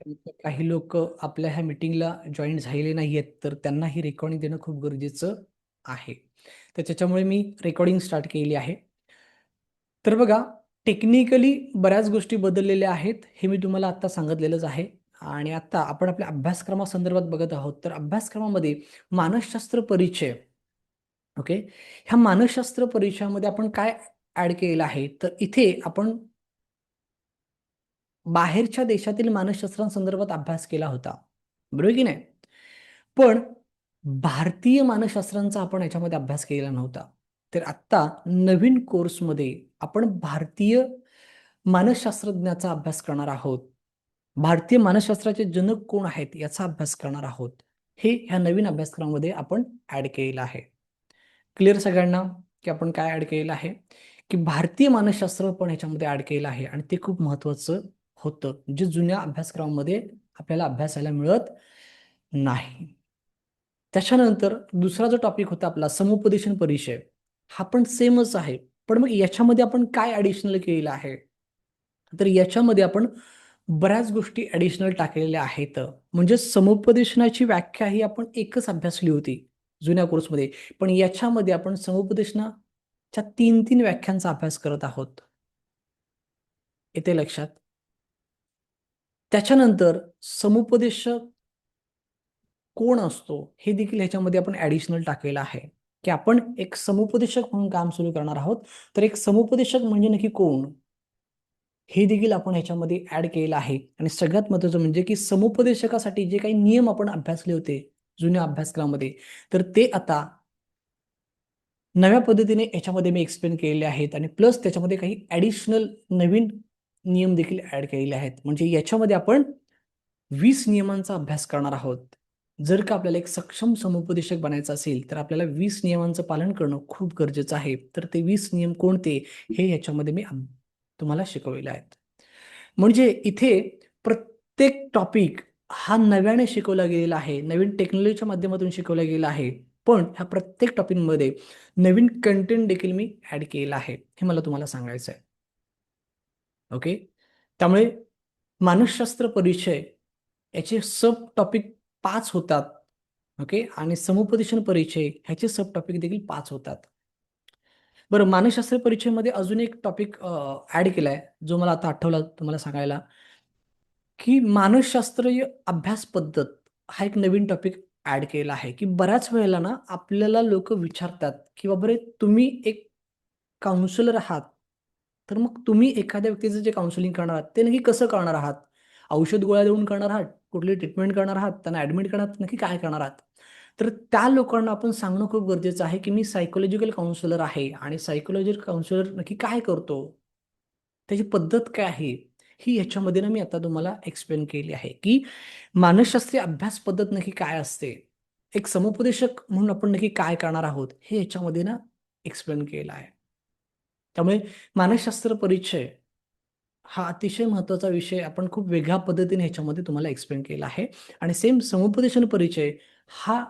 काही लोक आपल्या ह्या मीटिंगला जॉईन झालेले नाही आहेत, तर त्यांना ही रेकॉर्डिंग देणं खूप गरजेचं आहे. तर त्याच्यामुळे मी रेकॉर्डिंग स्टार्ट केली आहे. तर बघा, टेक्निकली बऱ्याच गोष्टी बदललेल्या आहेत, हे मी तुम्हाला आता सांगितलेलंच आहे. आणि आता आपण आपल्या अभ्यासक्रमासंदर्भात बघत आहोत. तर अभ्यासक्रमामध्ये मानसशास्त्र परिचय, ओके, ह्या मानसशास्त्र परिचयामध्ये आपण काय ऍड केलेलं आहे, तर इथे आपण बाहेरच्या देशातील मानसशास्त्रांसंदर्भात अभ्यास केला होता, बरोबर की नाही? पण भारतीय मानसशास्त्रांचा आपण याच्यामध्ये अभ्यास केलेला नव्हता. तर आत्ता नवीन कोर्समध्ये आपण भारतीय मानसशास्त्रज्ञाचा अभ्यास करणार आहोत. भारतीय मानसशास्त्राचे जनक कोण आहेत याचा अभ्यास करणार आहोत. हे ह्या नवीन अभ्यासक्रमामध्ये आपण ऍड केलेलं आहे. क्लिअर सगळ्यांना की आपण काय ऍड केलेलं आहे, की भारतीय मानसशास्त्र पण ह्याच्यामध्ये ऍड केलेलं आहे. आणि ते खूप महत्वाचं होतं, जे जुन्या अभ्यासक्रमामध्ये आपल्याला अभ्यासायला मिळत नाही. त्याच्यानंतर दुसरा जो टॉपिक होता आपला समुपदेशन परिचय, हा पण सेमच आहे. पण मग याच्यामध्ये आपण काय ऍडिशनल केलेलं आहे, तर याच्यामध्ये आपण बऱ्याच गोष्टी ऍडिशनल टाकलेल्या आहेत. म्हणजे समुपदेशनाची व्याख्या ही आपण एकच अभ्यासली होती जुन्या कोर्समध्ये, पण याच्यामध्ये आपण समुपदेशनाच्या 3-3 व्याख्यांचा अभ्यास करत आहोत. येते लक्षात? त्याच्यानंतर समुपदेशक कोण असतो हे देखील ह्याच्यामध्ये आपण ऍडिशनल टाकलेलं आहे, की आपण एक समुपदेशक म्हणून काम सुरू करणार आहोत. तर एक समुपदेशक म्हणजे नक्की कोण, हे देखील आपण ह्याच्यामध्ये ऍड केलेलं आहे. आणि सगळ्यात महत्त्वाचं म्हणजे की समुपदेशकासाठी जे काही नियम आपण अभ्यासले होते जुन्या अभ्यासक्रमामध्ये, तर ते आता नव्या पद्धतीने याच्यामध्ये मी एक्सप्लेन केलेले आहेत. आणि प्लस त्याच्यामध्ये काही ऍडिशनल नवीन नियम देखील ऍड केलेले आहेत. म्हणजे याच्यामध्ये आपण 20 नियमांचा अभ्यास करणार आहोत. जर का आपल्याला एक सक्षम समुपदेशक बनायचं असेल, तर आपल्याला 20 नियमांचं पालन करणं खूप गरजेचं आहे. तर ते 20 नियम कोणते, हे याच्यामध्ये मी तुम्हाला शिकवलेले आहेत. म्हणजे इथे प्रत्येक टॉपिक हा नव्याने शिकवला गेलेला आहे, नवीन टेक्नॉलॉजीच्या माध्यमातून शिकवला गेला आहे. पण ह्या प्रत्येक टॉपिकमध्ये नवीन कंटेंट देखील मी ऍड केलेला आहे, हे मला तुम्हाला सांगायचं आहे. ओके, त्यामुळे मानसशास्त्र परिचय याचे सब टॉपिक 5 होतात. ओके, आणि समुपदेशन परिचय ह्याचे सब टॉपिक देखील 5 होतात. बरं, मानसशास्त्र परिचयमध्ये अजून एक टॉपिक ऍड केलाय, जो मला आता आठवला तुम्हाला सांगायला, की मानसशास्त्रीय अभ्यास पद्धत हा एक नवीन टॉपिक ऍड केला आहे. की बऱ्याच वेळेला ना आपल्याला लोक विचारतात, की बाबा तुम्ही एक काउन्सिलर आहात, तर मग तुम्ही एखाद्या व्यक्तीचं जे काउन्सिलिंग करणार आहात ते नक्की कसं करणार आहात? औषध गोळ्या देऊन करणार आहात, कुठली ट्रीटमेंट करणार आहात, त्यांना ऍडमिट करणार आहात, नक्की काय करणार आहात? तर त्या लोकांना आपण सांगणं खूप गरजेचं आहे, की मी सायकोलॉजिकल काउन्सिलर आहे. आणि सायकोलॉजिकल काउन्सिलर नक्की काय करतो, त्याची पद्धत काय आहे, ही ह्याच्यामध्ये ना मी आता तुम्हाला एक्सप्लेन केली आहे, की मानसशास्त्रीय अभ्यास पद्धत नक्की काय असते, एक समुपदेशक म्हणून आपण नक्की काय करणार आहोत, हे याच्यामध्ये ना एक्सप्लेन केलं आहे. त्यामुळे मानसशास्त्र परिचय हा अतिशय महत्त्वाचा विषय आपण खूप वेगळ्या पद्धतीने ह्याच्यामध्ये तुम्हाला एक्सप्लेन केला आहे. आणि सेम समुपदेशन परिचय हा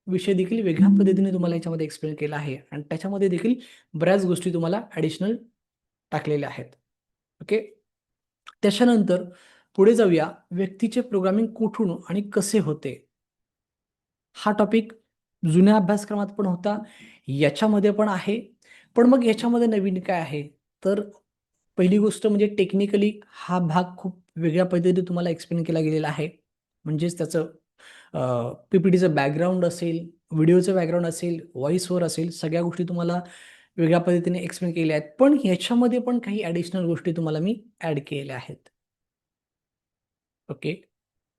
विषय देखील वेगळ्या पद्धतीने तुम्हाला याच्यामध्ये एक्सप्लेन केला आहे. आणि त्याच्यामध्ये देखील बऱ्याच गोष्टी तुम्हाला ॲडिशनल टाकलेल्या आहेत. ओके, त्याच्यानंतर पुढे जाऊया, व्यक्तीचे प्रोग्रामिंग कुठून आणि कसे होते. हा टॉपिक जुन्या अभ्यासक्रमात पण होता, याच्यामध्ये पण आहे. पण मग याच्यामध्ये नवीन काय आहे, तर पहिली गोष्ट म्हणजे टेक्निकली हा भाग खूप वेगळ्या पद्धतीने तुम्हाला एक्सप्लेन केला गेलेला आहे. म्हणजेच त्याचं पी-पी-टीचं बॅकग्राऊंड असेल, व्हिडिओचं बॅकग्राऊंड असेल, व्हॉईस ओव्हर असेल, सगळ्या गोष्टी तुम्हाला वेगळ्या पद्धतीने एक्सप्लेन केल्या आहेत. पण ह्याच्यामध्ये पण काही ॲडिशनल गोष्टी तुम्हाला मी ॲड केलेल्या आहेत. ओके,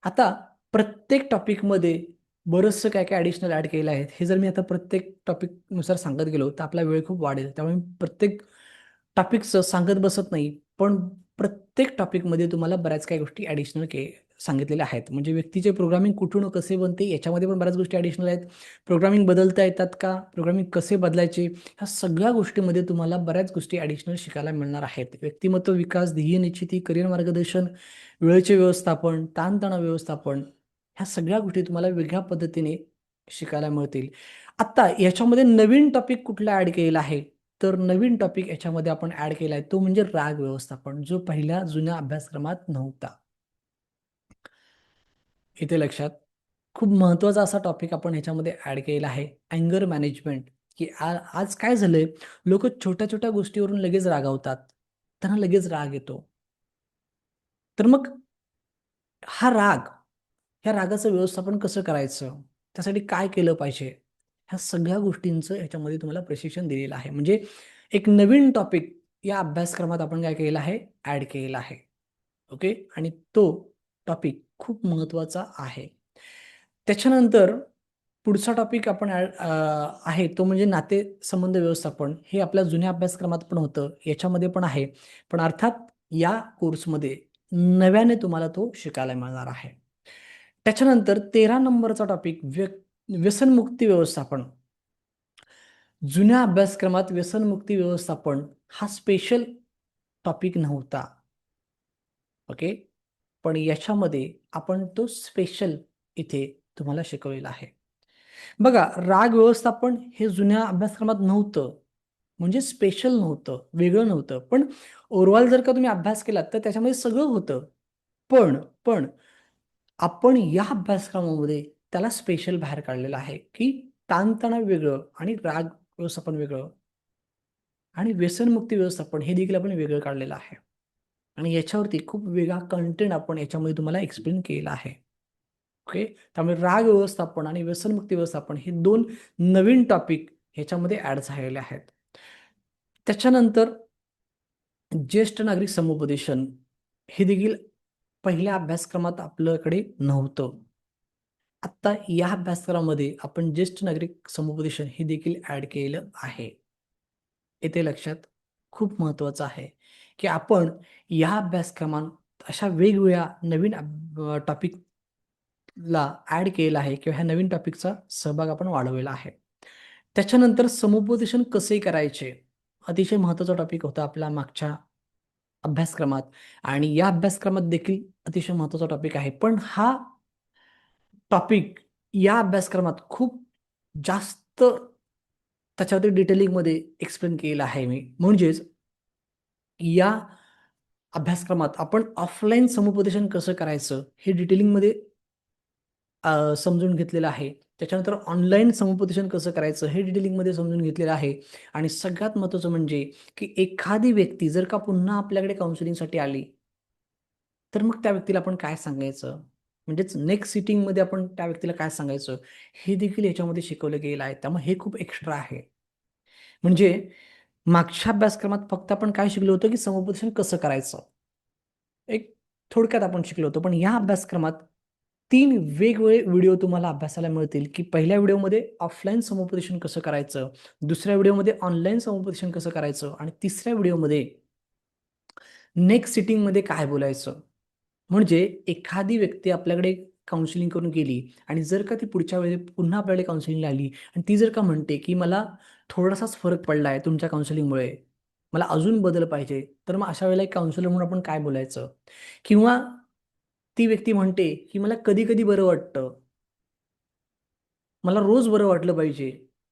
आता प्रत्येक टॉपिकमध्ये बरंचसं काय-काय ॲडिशनल ॲड केलं आहे. हे जर मी आता प्रत्येक टॉपिकनुसार सांगत गेलो, तर आपला वेळ खूप वाढेल. त्यामुळे प्रत्येक टॉपिकचं सांगत बसत नाही. पण प्रत्येक टॉपिकमध्ये तुम्हाला बऱ्याच काही गोष्टी ॲडिशनल सांगितलेल्या आहेत. म्हणजे व्यक्तीचे प्रोग्रामिंग कुठून व कसे बनते, याच्यामध्ये पण बऱ्याच गोष्टी ॲडिशनल आहेत. प्रोग्रामिंग बदलता येतात का? प्रोग्रामिंग कसे बदलायचे? ह्या सगळ्या गोष्टीमध्ये तुम्हाला बऱ्याच गोष्टी ॲडिशनल शिकायला मिळणार आहेत. व्यक्तिमत्व विकास, ध्येय निश्चिती, करिअर मार्गदर्शन, वेळेचे व्यवस्थापन, ताणतणाव व्यवस्थापन, ह्या सगळ्या गोष्टी तुम्हाला वेगळ्या पद्धतीने शिकायला मिळतील. आता याच्यामध्ये नवीन टॉपिक कुठला ॲड केलेला आहे, तर नवीन टॉपिक याच्यामध्ये आपण ॲड केला आहे, तो म्हणजे राग व्यवस्थापन, जो पहिल्या जुन्या अभ्यासक्रमात नव्हता. इथे लक्षात खूप महत्त्वाचा असा टॉपिक आपण ह्याच्यामध्ये ॲड केलेला आहे, अँगर मॅनेजमेंट. की आज काय झालंय, लोक छोट्या छोट्या गोष्टीवरून लगेच रागावतात, त्यांना लगेच राग येतो. तर मग हा राग, ह्या रागाचं व्यवस्थापन कसं करायचं, त्यासाठी काय केलं पाहिजे, ह्या सगळ्या गोष्टींचं ह्याच्यामध्ये तुम्हाला प्रशिक्षण दिलेलं आहे. म्हणजे एक नवीन टॉपिक या अभ्यासक्रमात आपण काय केलेलं आहे, ॲड केलेला आहे. ओके, आणि तो टॉपिक खूप महत्त्वाचा आहे. त्याच्यानंतर पुढचा टॉपिक आपण आहे तो म्हणजे नातेसंबंध व्यवस्थापन. हे आपल्या जुन्या अभ्यासक्रमात पण होतं, याच्यामध्ये पण आहे. पण अर्थात या कोर्समध्ये नव्याने तुम्हाला तो शिकायला मिळणार आहे. त्याच्यानंतर 13 नंबरचा टॉपिक व्यसनमुक्ती व्यवस्थापन. जुन्या अभ्यासक्रमात व्यसनमुक्ती व्यवस्थापन हा स्पेशल टॉपिक नव्हता. ओके, पण याच्यामध्ये आपण तो स्पेशल इथे तुम्हाला शिकवलेला आहे. बघा, राग व्यवस्थापन हे जुन्या अभ्यासक्रमात नव्हतं, म्हणजे स्पेशल नव्हतं, वेगळं नव्हतं. पण ओव्हरऑल जर का तुम्ही अभ्यास केलात तर त्याच्यामध्ये सगळं होतं. पण पण आपण या अभ्यासक्रमामध्ये त्याला स्पेशल बाहेर काढलेलं आहे, की ताणतणाव वेगळं आणि राग व्यवस्थापन वेगळं आणि व्यसनमुक्ती व्यवस्थापन हे देखील आपण वेगळं काढलेलं आहे. आणि याच्यावरती खूप वेगळा कंटेंट आपण याच्यामध्ये तुम्हाला एक्सप्लेन केलेला आहे. ओके, त्यामुळे राग व्यवस्थापन आणि व्यसनमुक्ती व्यवस्थापन हे 2 नवीन टॉपिक ह्याच्यामध्ये ॲड झालेले आहेत. त्याच्यानंतर ज्येष्ठ नागरिक समुपदेशन हे देखील पहिल्या अभ्यासक्रमात आपल्याकडे नव्हतं. आत्ता या अभ्यासक्रमामध्ये आपण ज्येष्ठ नागरिक समुपदेशन हे देखील ॲड केलेलं आहे. येथे लक्षात खूप महत्त्वाचं आहे, की आपण या अभ्यासक्रमात अशा वेगवेगळ्या नवीन टॉपिकला ॲड केलेला आहे किंवा ह्या नवीन टॉपिकचा सहभाग आपण वाढवलेला आहे. त्याच्यानंतर समुपदेशन कसे करायचे? अतिशय महत्त्वाचा टॉपिक होता आपला मागच्या अभ्यासक्रमात आणि या अभ्यासक्रमात देखील अतिशय महत्त्वाचा टॉपिक आहे. पण हा टॉपिक या अभ्यासक्रमात खूप जास्त त्याच्यावरती डिटेलिंगमध्ये एक्सप्लेन केलेलं आहे मी. म्हणजेच या अभ्यासक्रमात आपण ऑफलाईन समुपदेशन कसं करायचं हे डिटेलिंगमध्ये समजून घेतलेलं आहे. त्याच्यानंतर ऑनलाईन समुपदेशन कसं करायचं हे डिटेलिंगमध्ये समजून घेतलेलं आहे. आणि सगळ्यात महत्त्वाचं म्हणजे की एखादी व्यक्ती जर का पुन्हा आपल्याकडे काउन्सिलिंगसाठी आली, तर मग त्या व्यक्तीला आपण काय सांगायचं? म्हणजेच नेक्स्ट सिटिंगमध्ये आपण त्या व्यक्तीला काय सांगायचं? हे देखील याच्यामध्ये शिकवलं गेलं आहे. त्यामुळे हे खूप एक्स्ट्रा आहे. म्हणजे मागच्या अभ्यासक्रमात फक्त आपण काय शिकलो होतो, की समुपदेशन कसं करायचं? एक थोडक्यात आपण शिकलो होतो. पण या अभ्यासक्रमात 3 वेगवेगळे व्हिडिओ तुम्हाला अभ्यासाला मिळतील, की पहिल्या व्हिडिओमध्ये ऑफलाईन समुपदेशन कसं करायचं, दुसऱ्या व्हिडिओमध्ये ऑनलाईन समुपदेशन कसं करायचं आणि तिसऱ्या व्हिडिओमध्ये नेक्स्ट सिटिंगमध्ये काय बोलायचं. म्हणजे एखादी व्यक्ती आपल्याकडे काउन्सिलिंग करून गेली आणि जर का ती पुढच्या वेळी पुन्हा आपल्याकडे काउन्सिलिंगला आली आणि ती जर का म्हणते, की मला थोडासाच फरक पडला आहे तुमच्या काउन्सिलिंगमुळे, मला अजून बदल पाहिजे, तर मग अशा वेळेला एक काउन्सिलर म्हणून आपण काय बोलायचं? किंवा ती व्यक्ती म्हणते, की मला कधी-कधी बरं वाटतं. मला रोज बरं वाटलं पाहिजे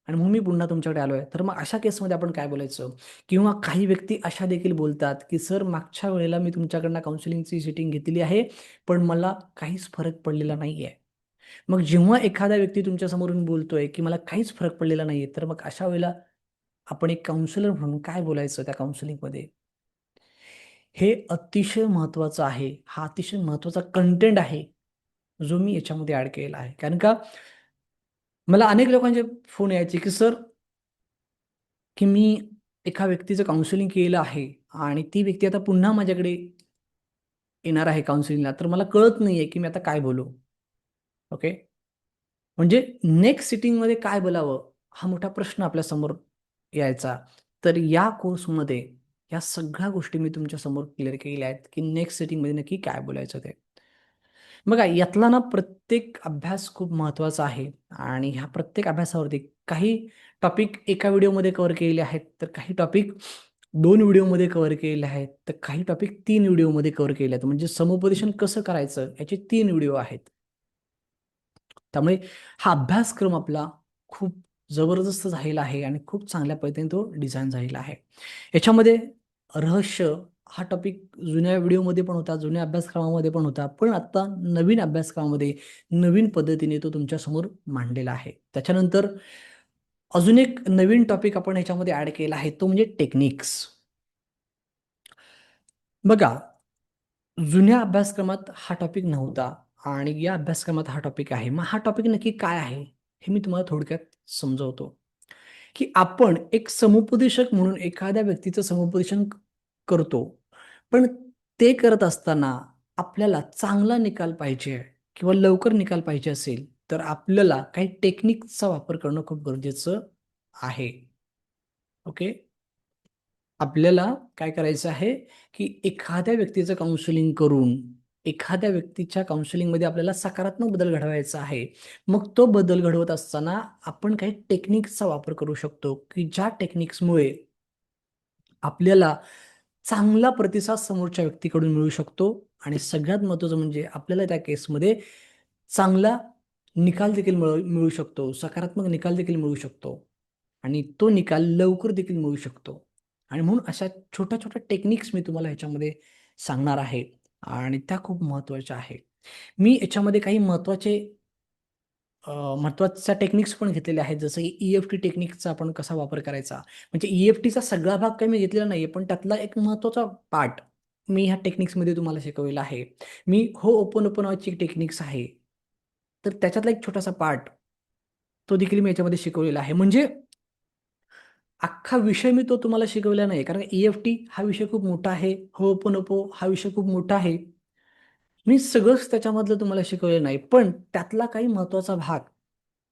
आणि म्हणून मी पुन्हा तुमच्याकडे आलोय. तर मग अशा केसमध्ये आपण काय बोलायचं? किंवा काही व्यक्ती अशा देखील बोलतात, की "सर, मागच्या वेळेला मी तुमच्याकडनं काउन्सिलिंगची सिटिंग घेतलेली आहे, पण मला काहीच फरक पडलेला नाहीये." मग जेव्हा एखादा व्यक्ती तुमच्या समोरून बोलतोय, की "मला काहीच फरक पडलेला नाहीये," तर मग अशा वेळेला आपण एक काउन्सिलर म्हणून काय बोलायचं त्या काउन्सिलिंगमध्ये? हे अतिशय महत्त्वाचं आहे. हा अतिशय महत्त्वाचा कंटेंट आहे, जो मी याच्यामध्ये ॲड केलेला आहे. कारण का मला अनेक लोकांचे फोन यायचे, की "सर, की मी एका व्यक्तीचं काउन्सिलिंग केलं आहे आणि ती व्यक्ती आता पुन्हा माझ्याकडे येणार आहे काउन्सिलिंगला, तर मला कळत नाहीये, की मी आता काय बोलू?" ओके. म्हणजे नेक्स्ट सिटिंगमध्ये काय बोलावं? हा मोठा प्रश्न आपल्यासमोर यायचा. तर या कोर्समध्ये या सगळ्या गोष्टी मी तुमच्यासमोर क्लिअर केलेल्या आहेत, की नेक्स्ट सिटिंगमध्ये नक्की काय बोलायचं ते. बघा, यातला ना प्रत्येक अभ्यास खूप महत्त्वाचा आहे आणि ह्या प्रत्येक अभ्यासावरती काही टॉपिक एका व्हिडिओमध्ये कव्हर केलेले आहेत, तर काही टॉपिक 2 व्हिडिओमध्ये कव्हर केलेले आहेत, तर काही टॉपिक 3 व्हिडिओमध्ये कव्हर केले आहेत. म्हणजे समुपदेशन कसं करायचं याचे 3 व्हिडिओ आहेत. त्यामुळे हा अभ्यासक्रम आपला खूप जबरदस्त झालेला आहे आणि खूप चांगल्या पद्धतीने तो डिझाइन झालेला आहे. याच्यामध्ये रहस्य हा टॉपिक जुन्या व्हिडिओमध्ये पण होता, जुन्या अभ्यासक्रमामध्ये पण होता, पण आता नवीन अभ्यासक्रमामध्ये नवीन पद्धतीने तो तुमच्यासमोर मांडलेला आहे. त्याच्यानंतर अजून एक नवीन टॉपिक आपण ह्याच्यामध्ये ऍड केला आहे, तो म्हणजे टेक्निक्स. बघा, जुन्या अभ्यासक्रमात हा टॉपिक नव्हता आणि या अभ्यासक्रमात हा टॉपिक आहे. मग हा टॉपिक नक्की काय आहे हे मी तुम्हाला थोडक्यात समजवतो. की आपण एक समुपदेशक म्हणून एखाद्या व्यक्तीचं समुपदेशन करतो, पण ते करत असताना आपल्याला चांगला निकाल पाहिजे किंवा लवकर निकाल पाहिजे असेल, तर आपल्याला काही टेक्निकचा वापर करणं खूप गरजेचं आहे. ओके. आपल्याला काय करायचं आहे, की एखाद्या व्यक्तीचं काउन्सिलिंग करून, एखाद्या व्यक्तीच्या काउन्सिलिंगमध्ये आपल्याला सकारात्मक बदल घडवायचा आहे. मग तो बदल घडवत असताना आपण काही टेक्निक्सचा वापर करू शकतो, की ज्या टेक्निक्समुळे आपल्याला चांगला प्रतिसाद समोरच्या व्यक्तीकडून मिळू शकतो आणि सगळ्यात महत्त्वाचं म्हणजे आपल्याला त्या केसमध्ये चांगला निकाल देखील मिळू शकतो, सकारात्मक निकाल देखील मिळू शकतो आणि तो निकाल लवकर देखील मिळू शकतो. आणि म्हणून अशा छोट्या-छोट्या टेक्निक्स मी तुम्हाला ह्याच्यामध्ये सांगणार आहे आणि त्या खूप महत्त्वाच्या आहेत. मी याच्यामध्ये काही महत्त्वाच्या टेक्निक्स पण घेतलेल्या आहेत, जसं की ई-एफ-टी टेक्निकचा आपण कसा वापर करायचा. म्हणजे ई-एफ-टीचा सगळा भाग काही मी घेतलेला नाहीये, पण त्यातला एक महत्त्वाचा पार्ट मी ह्या टेक्निक्समध्ये तुम्हाला शिकवलेला आहे. मी होओपनोपनोची टेक्निक्स आहे. तर त्याच्यातला एक छोटासा पार्ट, तो देखील मी याच्यामध्ये शिकवलेला आहे. म्हणजे अख्खा विषय मी तो तुम्हाला शिकवला नाही, कारण ई-एफ-टी हा विषय खूप मोठा आहे. होओपनोपो हा विषय खूप मोठा आहे. मी सगळंच त्याच्यामधलं तुम्हाला शिकवलेलं नाही. पण त्यातला काही महत्त्वाचा भाग,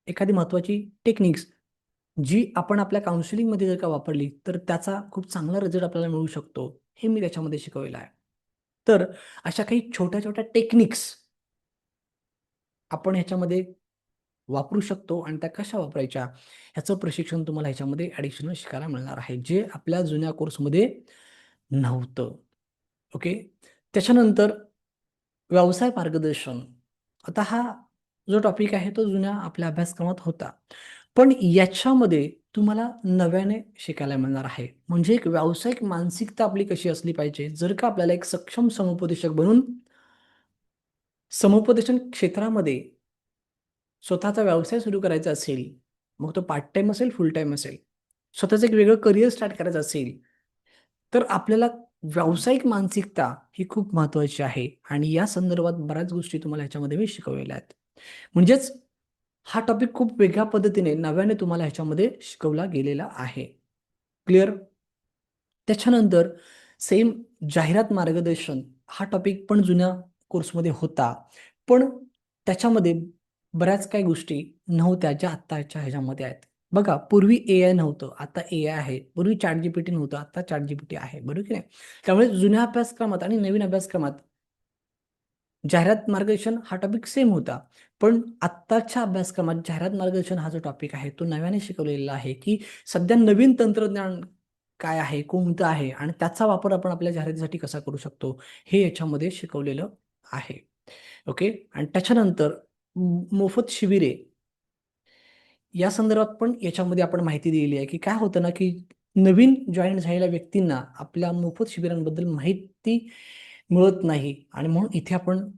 एखादी महत्त्वाची टेक्निक्स जी आपण आपल्या काउन्सिलिंगमध्ये जर का वापरली, तर त्याचा खूप चांगला रिझल्ट आपल्याला मिळू शकतो, हे मी त्याच्यामध्ये शिकवलेलं आहे. तर अशा काही छोट्या-छोट्या टेक्निक्स आपण ह्याच्यामध्ये वापरू शकतो आणि त्या कशा वापरायच्या ह्याचं प्रशिक्षण तुम्हाला ह्याच्यामध्ये ॲडिशनल शिकायला मिळणार आहे, जे आपल्या जुन्या कोर्समध्ये नव्हतं. ओके. त्याच्यानंतर व्यवसाय मार्गदर्शन. आता हा जो टॉपिक आहे तो जुन्या आपल्या अभ्यासक्रमात होता. पण याच्यामध्ये तुम्हाला नव्याने शिकायला मिळणार आहे. म्हणजे एक व्यावसायिक मानसिकता आपली कशी असली पाहिजे. जर का आपल्याला एक सक्षम समुपदेशक बनून समुपदेशन क्षेत्रामध्ये स्वतःचा व्यवसाय सुरू करायचा असेल, मग तो पार्ट टाईम असेल, फुल टाईम असेल. स्वतःचं एक वेगळं करियर स्टार्ट करायचं असेल, तर आपल्याला व्यावसायिक मानसिकता ही खूप महत्त्वाची आहे आणि या संदर्भात बऱ्याच गोष्टी तुम्हाला ह्याच्यामध्ये मी शिकवलेल्या आहेत. म्हणजेच हा टॉपिक खूप वेगळ्या पद्धतीने नव्याने तुम्हाला ह्याच्यामध्ये शिकवला गेलेला आहे. क्लिअर? त्याच्यानंतर सेम जाहिरात मार्गदर्शन हा टॉपिक पण जुन्या कोर्समध्ये होता. पण त्याच्यामध्ये बऱ्याच काही गोष्टी नव्हत्या, ज्या आत्ताच्या ह्याच्यामध्ये आहेत. बघा, पूर्वी एआय नव्हतं, आता एआय आहे. पूर्वी ChatGPT नव्हतं, आता ChatGPT आहे. बरोबर की नाही? त्यामुळे जुन्या अभ्यासक्रमात आणि नवीन अभ्यासक्रमात जाहिरात मार्गदर्शन हा टॉपिक सेम होता. पण आत्ताच्या अभ्यासक्रमात जाहिरात मार्गदर्शन हा जो टॉपिक आहे, तो नव्याने शिकवलेला आहे, की सध्या नवीन तंत्रज्ञान काय आहे, कोणतं आहे आणि त्याचा वापर आपण आपल्या जाहिरातीसाठी कसा करू शकतो, हे याच्यामध्ये शिकवलेलं आहे. ओके. आणि त्याच्यानंतर मोफत शिबिरे या संदर्भात पण याच्यामध्ये आपण माहिती दिलेली आहे, की काय होतं ना, की नवीन जॉइन झालेल्या व्यक्तींना आपल्या मोफत शिबिरांबद्दल माहिती मिळत नाही आणि म्हणून इथे आपण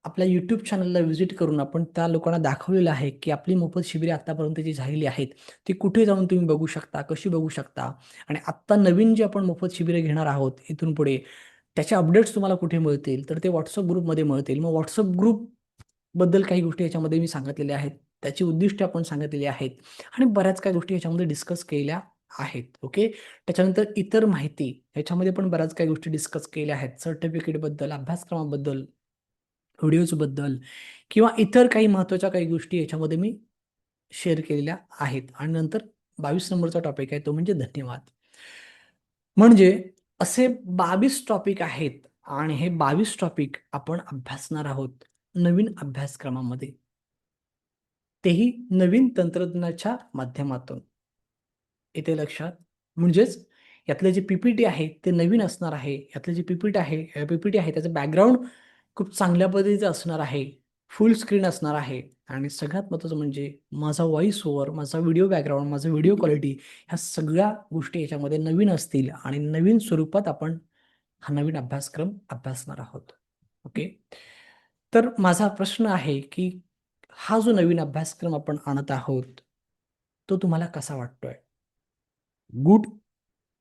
आपल्या YouTube चॅनलला व्हिजिट करून आपण त्या लोकांना दाखवलेलं आहे, की आपली मोफत शिबिरे आत्तापर्यंत जी झालेली आहेत, ती कुठे जाऊन तुम्ही बघू शकता, कशी बघू शकता आणि आत्ता नवीन जी आपण मोफत शिबिरे घेणार आहोत इथून पुढे, त्याचे अपडेट्स तुम्हाला कुठे मिळतील, तर ते WhatsApp ग्रुपमध्ये मिळतील. मग WhatsApp ग्रुपबद्दल काही गोष्टी याच्यामध्ये मी सांगितलेल्या आहेत. त्याची उद्दिष्टे आपण सांगितलेली आहेत आणि बऱ्याच काही गोष्टी याच्यामध्ये डिस्कस केल्या आहेत. ओके. त्याच्यानंतर इतर माहिती ह्याच्यामध्ये पण बऱ्याच काही गोष्टी डिस्कस केल्या आहेत. सर्टिफिकेटबद्दल, अभ्यासक्रमाबद्दल, व्हिडिओजबद्दल किंवा इतर काही महत्त्वाच्या काही गोष्टी याच्यामध्ये मी शेअर केलेल्या आहेत. आणि नंतर 22 नंबरचा टॉपिक आहे तो म्हणजे धन्यवाद. म्हणजे असे 22 टॉपिक आहेत आणि हे 22 टॉपिक आपण अभ्यासणार आहोत नवीन अभ्यासक्रमामध्ये. तेही नवीन तंत्रज्ञानाच्या माध्यमातून. येते लक्षात. म्हणजेच यातलं जे पी-पी-टी आहे ते नवीन असणार आहे. यातलं जे पी-पी-टी आहे त्याचं बॅकग्राऊंड खूप चांगल्या पद्धतीचं असणार आहे. फुल स्क्रीन असणार आहे आणि सगळ्यात महत्त्वाचं म्हणजे माझा व्हॉईस ओव्हर, माझा व्हिडिओ बॅकग्राऊंड, माझं व्हिडिओ क्वालिटी ह्या सगळ्या गोष्टी याच्यामध्ये नवीन असतील आणि नवीन स्वरूपात आपण हा नवीन अभ्यासक्रम अभ्यासणार आहोत. ओके. तर माझा प्रश्न आहे की हा जो नवीन अभ्यासक्रम आपण आणत आहोत तो तुम्हाला कसा वाटतोय? गुड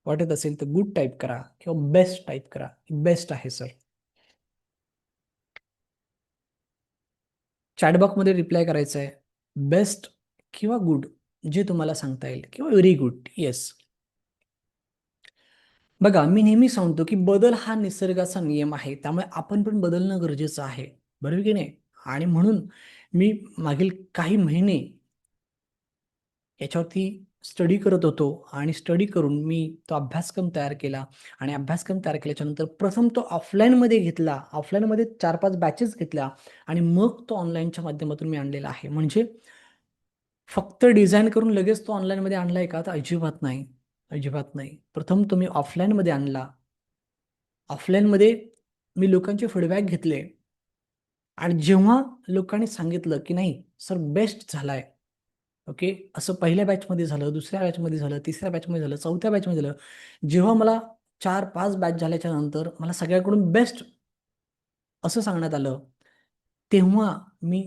वाटत असेल तर गुड टाईप करा किंवा बेस्ट टाईप करा. बेस्ट आहे सर. चॅटबॉक्समध्ये रिप्लाय करायचं आहे बेस्ट किंवा गुड, जे तुम्हाला सांगता येईल, किंवा व्हेरी गुड. येस. बघा, मी नेहमी सांगतो की बदल हा निसर्गाचा नियम आहे, त्यामुळे आपण पण बदलणं गरजेचं आहे, बरोबर की नाही? आणि म्हणून मी मागील काही महिने याच्यावरती स्टडी करत होतो आणि स्टडी करून मी तो अभ्यासक्रम तयार केला. आणि अभ्यासक्रम तयार केल्याच्यानंतर प्रथम तो ऑफलाईनमध्ये घेतला. ऑफलाईनमध्ये 4-5 बॅचेस घेतल्या आणि मग तो ऑनलाईनच्या माध्यमातून मी आणलेला आहे. म्हणजे फक्त डिझाइन करून लगेच तो ऑनलाईनमध्ये आणलाय का? तर अजिबात नाही. अजिबात नाही. प्रथम तुम्ही ऑफलाईनमध्ये आणला. ऑफलाईनमध्ये मी लोकांचे फीडबॅक घेतले आणि जेव्हा लोकांनी सांगितलं की नाही सर बेस्ट झालाय, ओके, असं पहिल्या बॅचमध्ये झालं, दुसऱ्या बॅचमध्ये झालं, तिसऱ्या बॅचमध्ये झालं, चौथ्या बॅचमध्ये झालं. जेव्हा मला 4-5 बॅच झाल्याच्या नंतर मला सगळ्याकडून बेस्ट असं सांगण्यात आलं, तेव्हा मी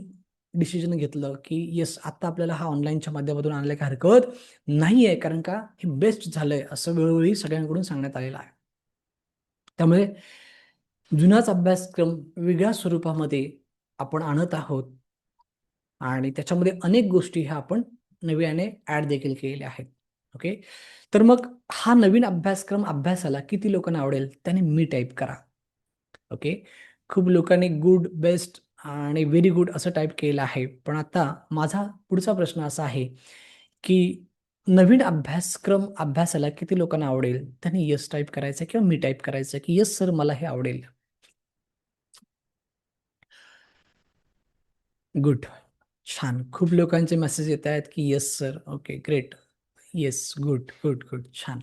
डिसिजन घेतलं की येस, आता आपल्याला हा ऑनलाईनच्या माध्यमातून आणायला काही हरकत नाही आहे, कारण का हे बेस्ट झालंय असं वेळोवेळी सगळ्यांकडून सांगण्यात आलेलं आहे. त्यामुळे जुनाच अभ्यासक्रम वेगळ्या स्वरूपामध्ये आपण आणत आहोत आणि त्याच्यामध्ये अनेक गोष्टी ह्या आपण नव्याने ॲड देखील केलेल्या आहेत. ओके. तर मग हा नवीन अभ्यासक्रम अभ्यासाला किती लोकांना आवडेल त्याने मी टाईप करा. ओके. खूप लोकांनी गुड, बेस्ट आणि व्हेरी गुड असं टाईप केलं आहे. पण आता माझा पुढचा प्रश्न असा आहे की नवीन अभ्यासक्रम अभ्यासाला किती लोकांना आवडेल त्यांनी येस टाईप करायचं किंवा मी टाईप करायचं की येस सर मला हे आवडेल. गुड. छान. खूप लोकांचे मेसेज येत आहेत की yes sir. Okay, great. Yes, good, good, good. छान.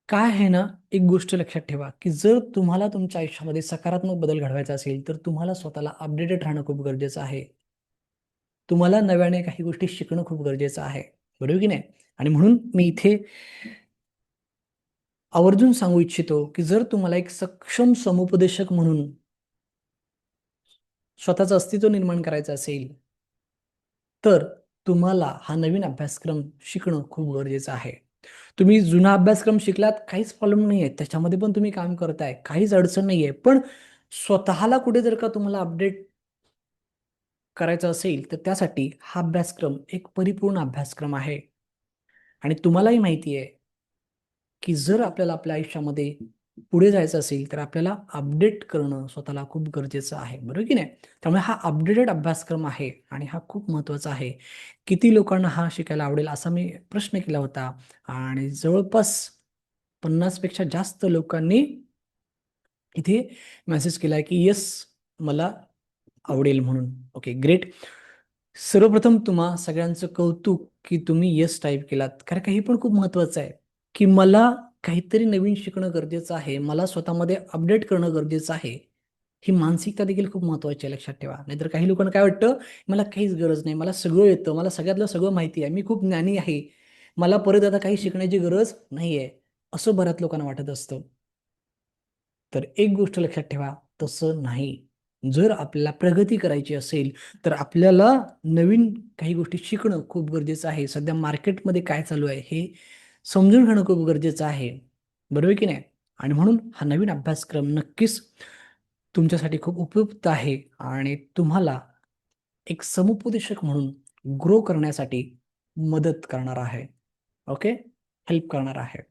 काय आहे ना, एक गोष्ट लक्षात ठेवा की जर तुम्हाला तुमच्या आयुष्यामध्ये सकारात्मक बदल घडवायचा असेल तर तुम्हाला स्वतःला अपडेटेड राहणं खूप गरजेचं आहे. तुम्हाला नव्याने काही गोष्टी शिकणं खूप गरजेचं आहे, बरोबर की नाही? आणि म्हणून मी इथे आवर्जून सांगू इच्छितो की जर तुम्हाला एक सक्षम समुपदेशक म्हणून स्वतःचं अस्तित्व निर्माण करायचं असेल तर तुम्हाला हा नवीन अभ्यासक्रम शिकणं खूप गरजेचं आहे. तुम्ही जुना अभ्यासक्रम शिकलात, काहीच प्रॉब्लेम नाहीये. त्याच्यामध्ये पण तुम्ही काम करताय, काहीच अडचण नाहीये. पण स्वतःला कुठे जर का तुम्हाला अपडेट करायचं असेल, तर त्यासाठी हा अभ्यासक्रम एक परिपूर्ण अभ्यासक्रम आहे. आणि तुम्हालाही माहिती आहे, की जर आपल्याला आपल्या आयुष्यामध्ये पुढे जायचं असेल, तर आपल्याला अपडेट करणं स्वतःला खूप गरजेचं आहे, बरोबर की नाही? त्यामुळे हा अपडेटेड अभ्यासक्रम आहे आणि हा खूप महत्त्वाचा आहे. किती लोकांना हा शिकायला आवडेल असा मी प्रश्न केला होता आणि जवळपास 50 पेक्षा जास्त लोकांनी इथे मेसेज केलाय की येस, मला आवडेल म्हणून. Okay, great. सर्वप्रथम तुम्हा सगळ्यांचं कौतुक की तुम्ही येस टाइप केलात. कारण का हे पण खूप महत्त्वाचं आहे, की मला काहीतरी नवीन शिकणं गरजेचं आहे. मला स्वतःमध्ये अपडेट करणं गरजेचं आहे. ही मानसिकता देखील खूप महत्त्वाची आहे, लक्षात ठेवा. नाहीतर काही लोकांना काय वाटतं, मला काहीच गरज नाही, मला सगळं येतं, मला सगळ्यातलं सगळं माहिती आहे, मी खूप ज्ञानी आहे, मला परत आता काही शिकण्याची गरज नाहीये, असं बऱ्याच लोकांना वाटत असतं. तर एक गोष्ट लक्षात ठेवा, तसं नाही. जर आपल्याला प्रगती करायची असेल, तर आपल्याला नवीन काही गोष्टी शिकणं खूप गरजेचं आहे. सध्या मार्केटमध्ये काय चालू आहे हे समजून घेणं खूप गरजेचं आहे. बरोबर की नाही? आणि म्हणून हा नवीन अभ्यासक्रम नक्कीच तुमच्यासाठी खूप उपयुक्त आहे आणि तुम्हाला एक समुपदेशक म्हणून ग्रो करण्यासाठी मदत करणार आहे. ओके? हेल्प करणार आहे.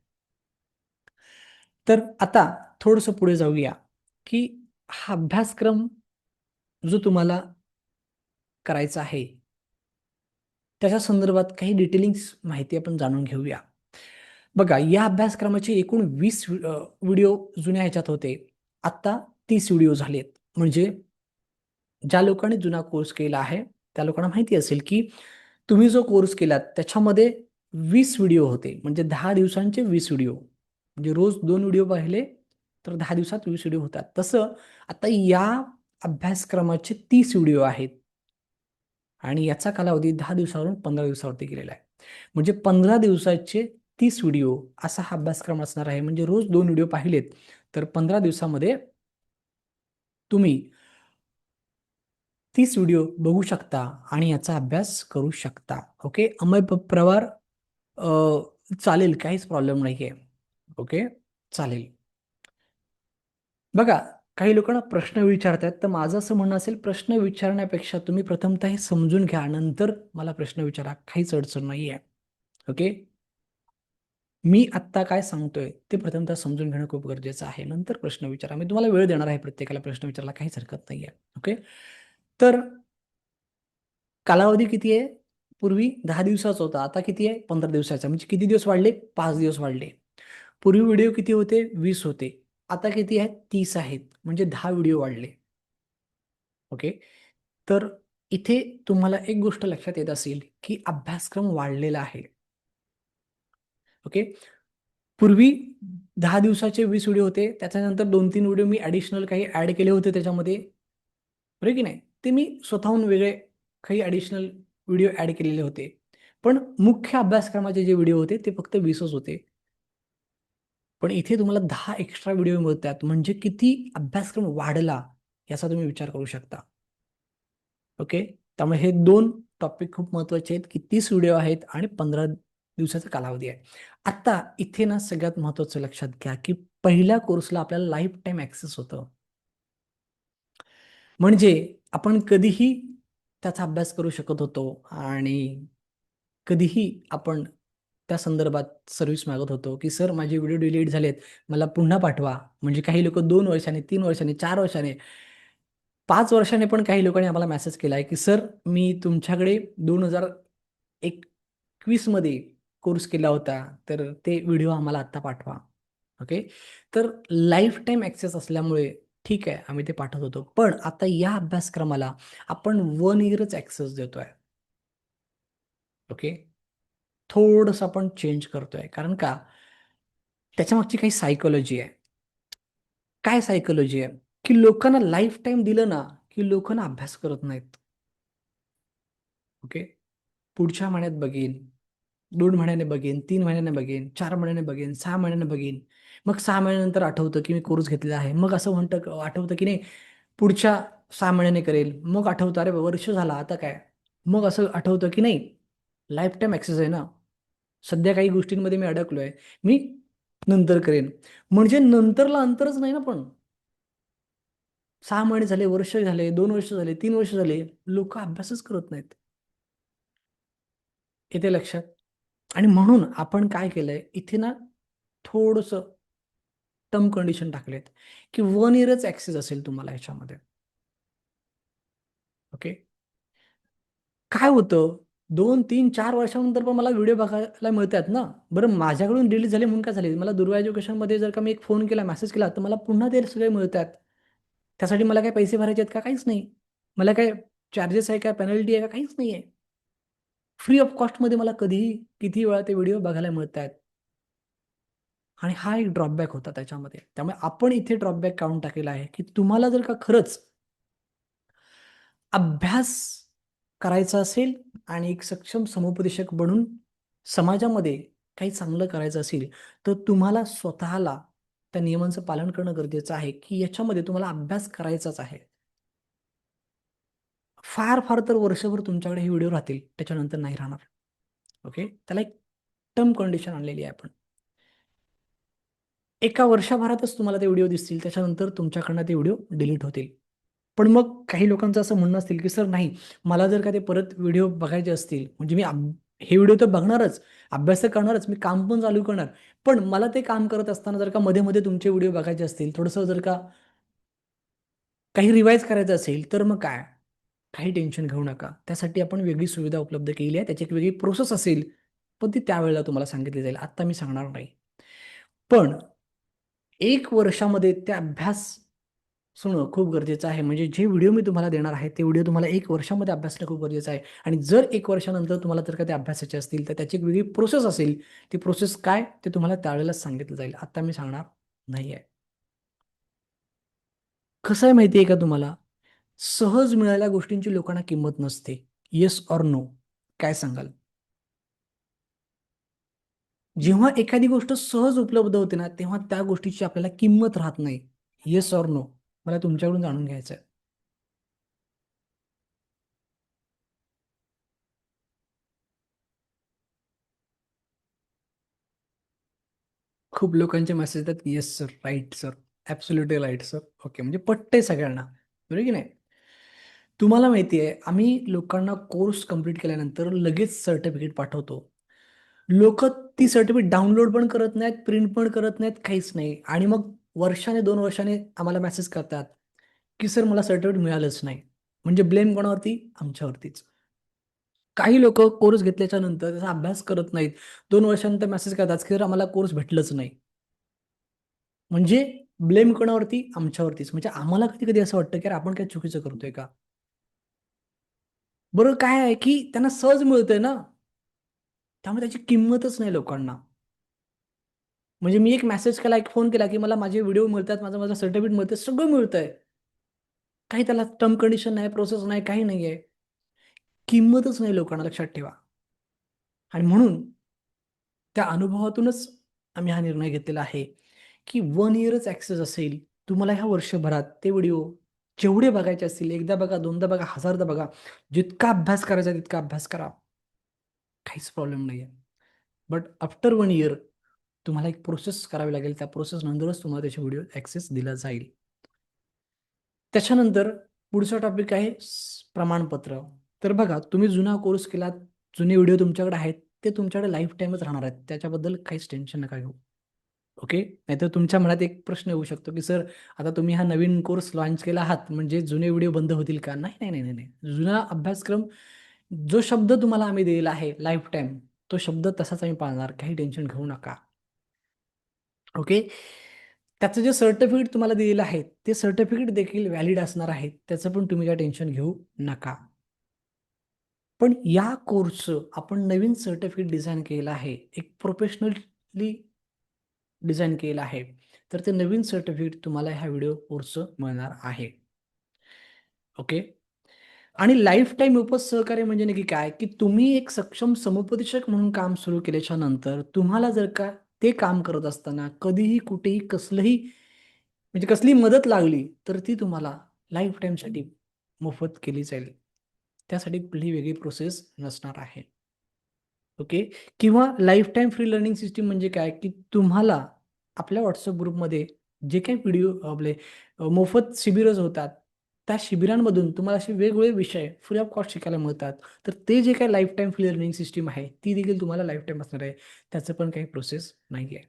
तर आता थोडंसं पुढे जाऊया, की हा अभ्यासक्रम जो तुम्हाला करायचा आहे, त्याच्या संदर्भात काही डिटेलिंग्स माहिती आपण जाणून घेऊया. बघा, या अभ्यासक्रमाचे एकूण 20 व्हिडिओ जुन्या ह्याच्यात होते. आत्ता 30 व्हिडिओ झालेत. म्हणजे ज्या लोकांनी जुना कोर्स केला आहे, त्या लोकांना माहिती असेल, की तुम्ही जो कोर्स केलात त्याच्यामध्ये 20 व्हिडिओ होते. म्हणजे 10 दिवसांचे 20 व्हिडिओ. म्हणजे रोज 2 व्हिडिओ पाहिले तर 10 दिवसात 20 व्हिडिओ होतात. तसं आता या अभ्यासक्रमाचे 30 व्हिडिओ आहेत आणि याचा कालावधी 10 दिवसावरून 15 दिवसावरती गेलेला आहे. म्हणजे 15 दिवसाचे 30 व्हिडिओ असा हा अभ्यासक्रम असणार आहे. म्हणजे रोज 2 व्हिडिओ पाहिलेत तर 15 दिवसामध्ये तुम्ही 30 व्हिडिओ बघू शकता आणि याचा अभ्यास करू शकता. ओके, अमय पवार चालेल, काहीच प्रॉब्लेम नाहीये. ओके, चालेल. बघा, काही लोकांना प्रश्न विचारतात, तर माझं असं म्हणणं असेल, प्रश्न विचारण्यापेक्षा तुम्ही प्रथमतः हे समजून घ्या, नंतर मला प्रश्न विचारा, काहीच अडचण नाहीये. ओके, मी आत्ता काय सांगतोय ते प्रथमतः समजून घेणं खूप गरजेचं आहे. नंतर प्रश्न विचारा. मी तुम्हाला वेळ देणार आहे प्रत्येकाला प्रश्न विचारायला, काहीच हरकत नाहीये. ओके, तर कालावधी किती आहे? पूर्वी 10 दिवसाचा होता, आता किती आहे? 15 दिवसाचा. म्हणजे किती दिवस वाढले? 5 दिवस वाढले. पूर्वी व्हिडिओ किती होते? 20 होते. आता किती आहेत? 30 आहेत. म्हणजे 10 व्हिडिओ वाढले. ओके. तर इथे तुम्हाला एक गोष्ट लक्षात येत असेल, की अभ्यासक्रम वाढलेला आहे. ओके. पूर्वी 10 दिवसाचे 20 व्हिडिओ होते. त्याच्यानंतर 2-3 व्हिडिओ मी ॲडिशनल काही ॲड केले होते त्याच्यामध्ये. बरोबर की नाही? ते मी स्वतःहून वेगळे काही ॲडिशनल व्हिडिओ ॲड केलेले होते. पण मुख्य अभ्यासक्रमाचे जे व्हिडिओ होते ते फक्त 20च होते. पण इथे तुम्हाला 10 एक्स्ट्रा व्हिडिओ मिळतात. म्हणजे किती अभ्यासक्रम वाढला याचा तुम्ही विचार करू शकता. ओके. त्यामुळे हे 2 टॉपिक खूप महत्त्वाचे आहेत, की 30 व्हिडिओ आहेत आणि 15 दिवसाचा कालावधी आहे. आता इथे ना सगळ्यात महत्त्वाचं लक्षात घ्या, की पहिल्या कोर्सला आपल्याला लाईफ टाईम ॲक्सेस होतं. म्हणजे आपण कधीही त्याचा अभ्यास करू शकत होतो आणि कधीही आपण त्या संदर्भात सर्व्हिस मागत होतो, की "सर माझे व्हिडिओ डिलीट झालेत, मला पुन्हा पाठवा." म्हणजे काही लोकं 2 वर्षांनी, 3 वर्षांनी, 4 वर्षांनी, 5 वर्षांनी पण काही लोकांनी आम्हाला मेसेज केला आहे, की "सर मी तुमच्याकडे 2021 मध्ये कोर्स केला होता, तर ते व्हिडिओ आम्हाला आत्ता पाठवा." ओके. तर लाईफ टाईम ॲक्सेस असल्यामुळे ठीक आहे, आम्ही ते पाठवत होतो. पण आता या अभ्यासक्रमाला आपण 1 इयरच ॲक्सेस देतोय. ओके. थोडंसं आपण चेंज करतोय. कारण का? त्याच्यामागची काही सायकॉलॉजी आहे. काय सायकॉलॉजी आहे? की लोकांना लाईफ टाईम दिलं ना, की लोकं अभ्यास करत नाहीत. ओके. पुढच्या महिन्यात बघीन, 2 महिन्याने बघीन, 3 महिन्याने बघीन, 4 महिन्याने बघीन, 6 महिन्याने बघीन. मग 6 महिन्यानंतर आठवतं, की मी कोर्स घेतलेला आहे. मग असं आठवतं, की नाही पुढच्या 6 महिन्याने करेल. मग आठवतं, अरे वर्ष झाला आता काय? मग असं आठवतं, की नाही लाईफ टाईम ॲक्सेस आहे ना. सध्या काही गोष्टींमध्ये मी अडकलोय. मी नंतर करेन. म्हणजे नंतरला अंतरच नाही ना पण. 6 महिने झाले, वर्ष झाले, 2 वर्ष झाले, 3 वर्ष झाले, लोकं अभ्यासच करत नाहीत. येते लक्षात? आणि म्हणून आपण काय केलंय, इथे ना थोडंसं टर्म कंडिशन टाकलेत, की 1 इयरच ॲक्सेस असेल तुम्हाला ह्याच्यामध्ये. ओके. काय होतं 2, 3, 4 वर्षानंतर पण मला व्हिडिओ बघायला मिळतात ना. बरं माझ्याकडून डिलीट झाले म्हणून काय झाले? मला दुर्वा एज्युकेशनमध्ये जर का मी एक फोन केला, मेसेज केला, तर मला पुन्हा ते सगळे मिळतात. त्यासाठी मला काही पैसे भरायचे आहेत का? काहीच नाही. मला काय चार्जेस आहे का? पेनल्टी आहे का? काहीच नाहीये. फ्री ऑफ कॉस्टमध्ये मला कधीही, कितीही वेळा ते व्हिडिओ बघायला मिळतायत. आणि हा एक ड्रॉबॅक होता त्याच्यामध्ये. त्यामुळे आपण इथे ड्रॉबॅक काढून टाकलेला आहे, की तुम्हाला जर का खरंच अभ्यास करायचा असेल आणि एक सक्षम समुपदेशक बनून समाजामध्ये काही चांगलं करायचं असेल, तर तुम्हाला स्वतःला त्या नियमांचं पालन करणं गरजेचं आहे, की याच्यामध्ये तुम्हाला अभ्यास करायचाच आहे. फार तर वर्षभर तुमच्याकडे हे व्हिडिओ राहतील, त्याच्यानंतर नाही राहणार. ओके. त्याला एक टर्म कंडिशन आणलेली आहे आपण. एका वर्षभरातच तुम्हाला ते व्हिडिओ दिसतील. त्याच्यानंतर तुमच्याकडनं ते व्हिडिओ डिलीट होतील. पण मग काही लोकांचं असं म्हणणं असतील, की "सर नाही, मला जर का ते परत व्हिडिओ बघायचे असतील, म्हणजे मी हे व्हिडिओ तर बघणारच, अभ्यास तर करणारच, मी काम पण चालू करणार. पण मला ते काम करत असताना जर का मध्ये-मध्ये तुमचे व्हिडिओ बघायचे असतील, थोडंसं जर का काही रिवाईज करायचं असेल, तर मग काय? काही टेन्शन घेऊ नका. त्यासाठी आपण वेगळी सुविधा उपलब्ध केली आहे. त्याची एक वेगळी प्रोसेस असेल, पण ती त्यावेळेला तुम्हाला सांगितली जाईल. आत्ता मी सांगणार नाही. पण 1 वर्षामध्ये ते अभ्यास होणं खूप गरजेचं आहे. म्हणजे जे व्हिडिओ मी तुम्हाला देणार आहे, ते व्हिडिओ तुम्हाला 1 वर्षामध्ये अभ्यासणं खूप गरजेचं आहे. आणि जर 1 वर्षानंतर तुम्हाला जर का ते अभ्यासाचे असतील, तर त्याची एक वेगळी प्रोसेस असेल. ती प्रोसेस काय? ते तुम्हाला त्यावेळेलाच सांगितलं जाईल. आता मी सांगणार नाहीये. कसं आहे माहिती आहे का तुम्हाला? सहज मिळालेल्या गोष्टींची लोकांना किंमत नसते. Yes or no? काय सांगाल? जेव्हा एखादी गोष्ट सहज उपलब्ध होते ना, तेव्हा त्या गोष्टीची आपल्याला किंमत राहत नाही. Yes or no? मला तुमच्याकडून जाणून घ्यायचं आहे. खूप लोकांचे मेसेज येतात, yes sir, right sir, absolutely right sir. Okay, म्हणजे पटतंय सगळ्यांना, बरोबर की नाही? तुम्हाला माहिती आहे, आम्ही लोकांना कोर्स कंप्लीट केल्यानंतर लगेच सर्टिफिकेट पाठवतो. लोक ती सर्टिफिकेट डाउनलोड पण करत नाहीत, प्रिंट पण करत नाहीत, काहीच नाही. आणि मग वर्षाने 2 वर्षाने आम्हाला मेसेज करतात की सर मला सर्टिफिकेट मिळालंच नाही. म्हणजे ब्लेम कोणावरती? आमच्यावरतीच. काही लोक कोर्स घेतल्याच्या नंतर त्याचा अभ्यास करत नाहीत. 2 वर्षानंतर मेसेज करतात की सर आम्हाला कोर्स भेटलंच नाही. म्हणजे ब्लेम कोणावरती? आमच्यावरतीच. म्हणजे आम्हाला कधी-कधी असं वाटतं की अरे आपण काही चुकीचं करतोय का? बरं काय आहे की त्यांना सहज मिळतंय ना, त्यामुळे त्याची किंमतच नाही लोकांना. म्हणजे मी एक मेसेज केला, एक फोन केला की मला माझे व्हिडिओ मिळतात, माझं माझं सर्टिफिकेट मिळतंय, सगळं मिळतंय. काही त्याला टर्म कंडिशन नाही, प्रोसेस नाही, काही नाहीये. किंमतच नाही लोकांना, लक्षात ठेवा. आणि म्हणून त्या अनुभवातूनच आम्ही हा निर्णय घेतलेला आहे, की 1 इयरच ॲक्सेस असेल. तुम्हाला ह्या वर्षभरात ते व्हिडिओ जेवढे बघायचे असतील, एकदा बघा, दोनदा बघा, हजारदा बघा. जितका अभ्यास करायचा तितका अभ्यास करा. काहीच प्रॉब्लेम नाहीये. बट आफ्टर 1 इयर तुम्हाला एक प्रोसेस करावी लागेल. त्या प्रोसेस नंतरच तुम्हाला त्याचे व्हिडिओ ॲक्सेस दिला जाईल. त्याच्यानंतर पुढचा टॉपिक आहे प्रमाणपत्र. तर बघा, तुम्ही जुना कोर्स केलात, जुने व्हिडिओ तुमच्याकडे आहेत, ते तुमच्याकडे लाईफ टाईमच राहणार आहेत. त्याच्याबद्दल काहीच टेन्शन नका घेऊ. ओके. नाहीतर तुमच्या मनात एक प्रश्न येऊ शकतो, की सर आता तुम्ही हा नवीन कोर्स लॉन्च केला आहात, म्हणजे जुने व्हिडिओ बंद होतील का? नाही, नाही, नाही, नाही, नाही. जुना अभ्यासक्रम, जो शब्द तुम्हाला आम्ही दिलेला आहे लाईफ टाईम, तो शब्द तसाच आम्ही पाळणार. काही टेन्शन घेऊ नका. ओके. त्याचं जे सर्टिफिकेट तुम्हाला दिलेलं आहे, ते सर्टिफिकेट देखील व्हॅलिड असणार आहे. त्याचं पण तुम्ही काही टेन्शन घेऊ नका. पण या कोर्सचं आपण नवीन सर्टिफिकेट डिझाइन केलेलं आहे. एक प्रोफेशनली डिझाइन केलेलं आहे. तर ते नवीन सर्टिफिकेट तुम्हाला ह्या व्हिडिओ कोर्सचं मिळणार आहे. ओके. आणि लाईफ टाईम सहकार्य म्हणजे नक्की काय? की तुम्ही एक सक्षम समुपदेशक म्हणून काम सुरू केल्याच्या नंतर तुम्हाला जर का ते काम करत असताना कधीही, कुठेही, कसलंही म्हणजे कसली मदत लागली, तर ती तुम्हाला लाईफ टाईमसाठी मोफत केली जाईल. त्यासाठी कुठलीही वेगळी प्रोसेस नसणार आहे. ओके. किंवा life time free learning system म्हणजे काय? की तुम्हाला आपल्या WhatsApp ग्रुपमध्ये जे काही व्हिडिओ आपले मोफत शिबिरच होतात, त्या शिबिरांमधून तुम्हाला असे वेगवेगळे विषय फ्री ऑफ कॉस्ट शिकायला मिळतात. तर ते जे काही life time free learning system आहे, ती देखील तुम्हाला लाईफ टाईम असणार आहे. त्याचं पण काही प्रोसेस नाही आहे.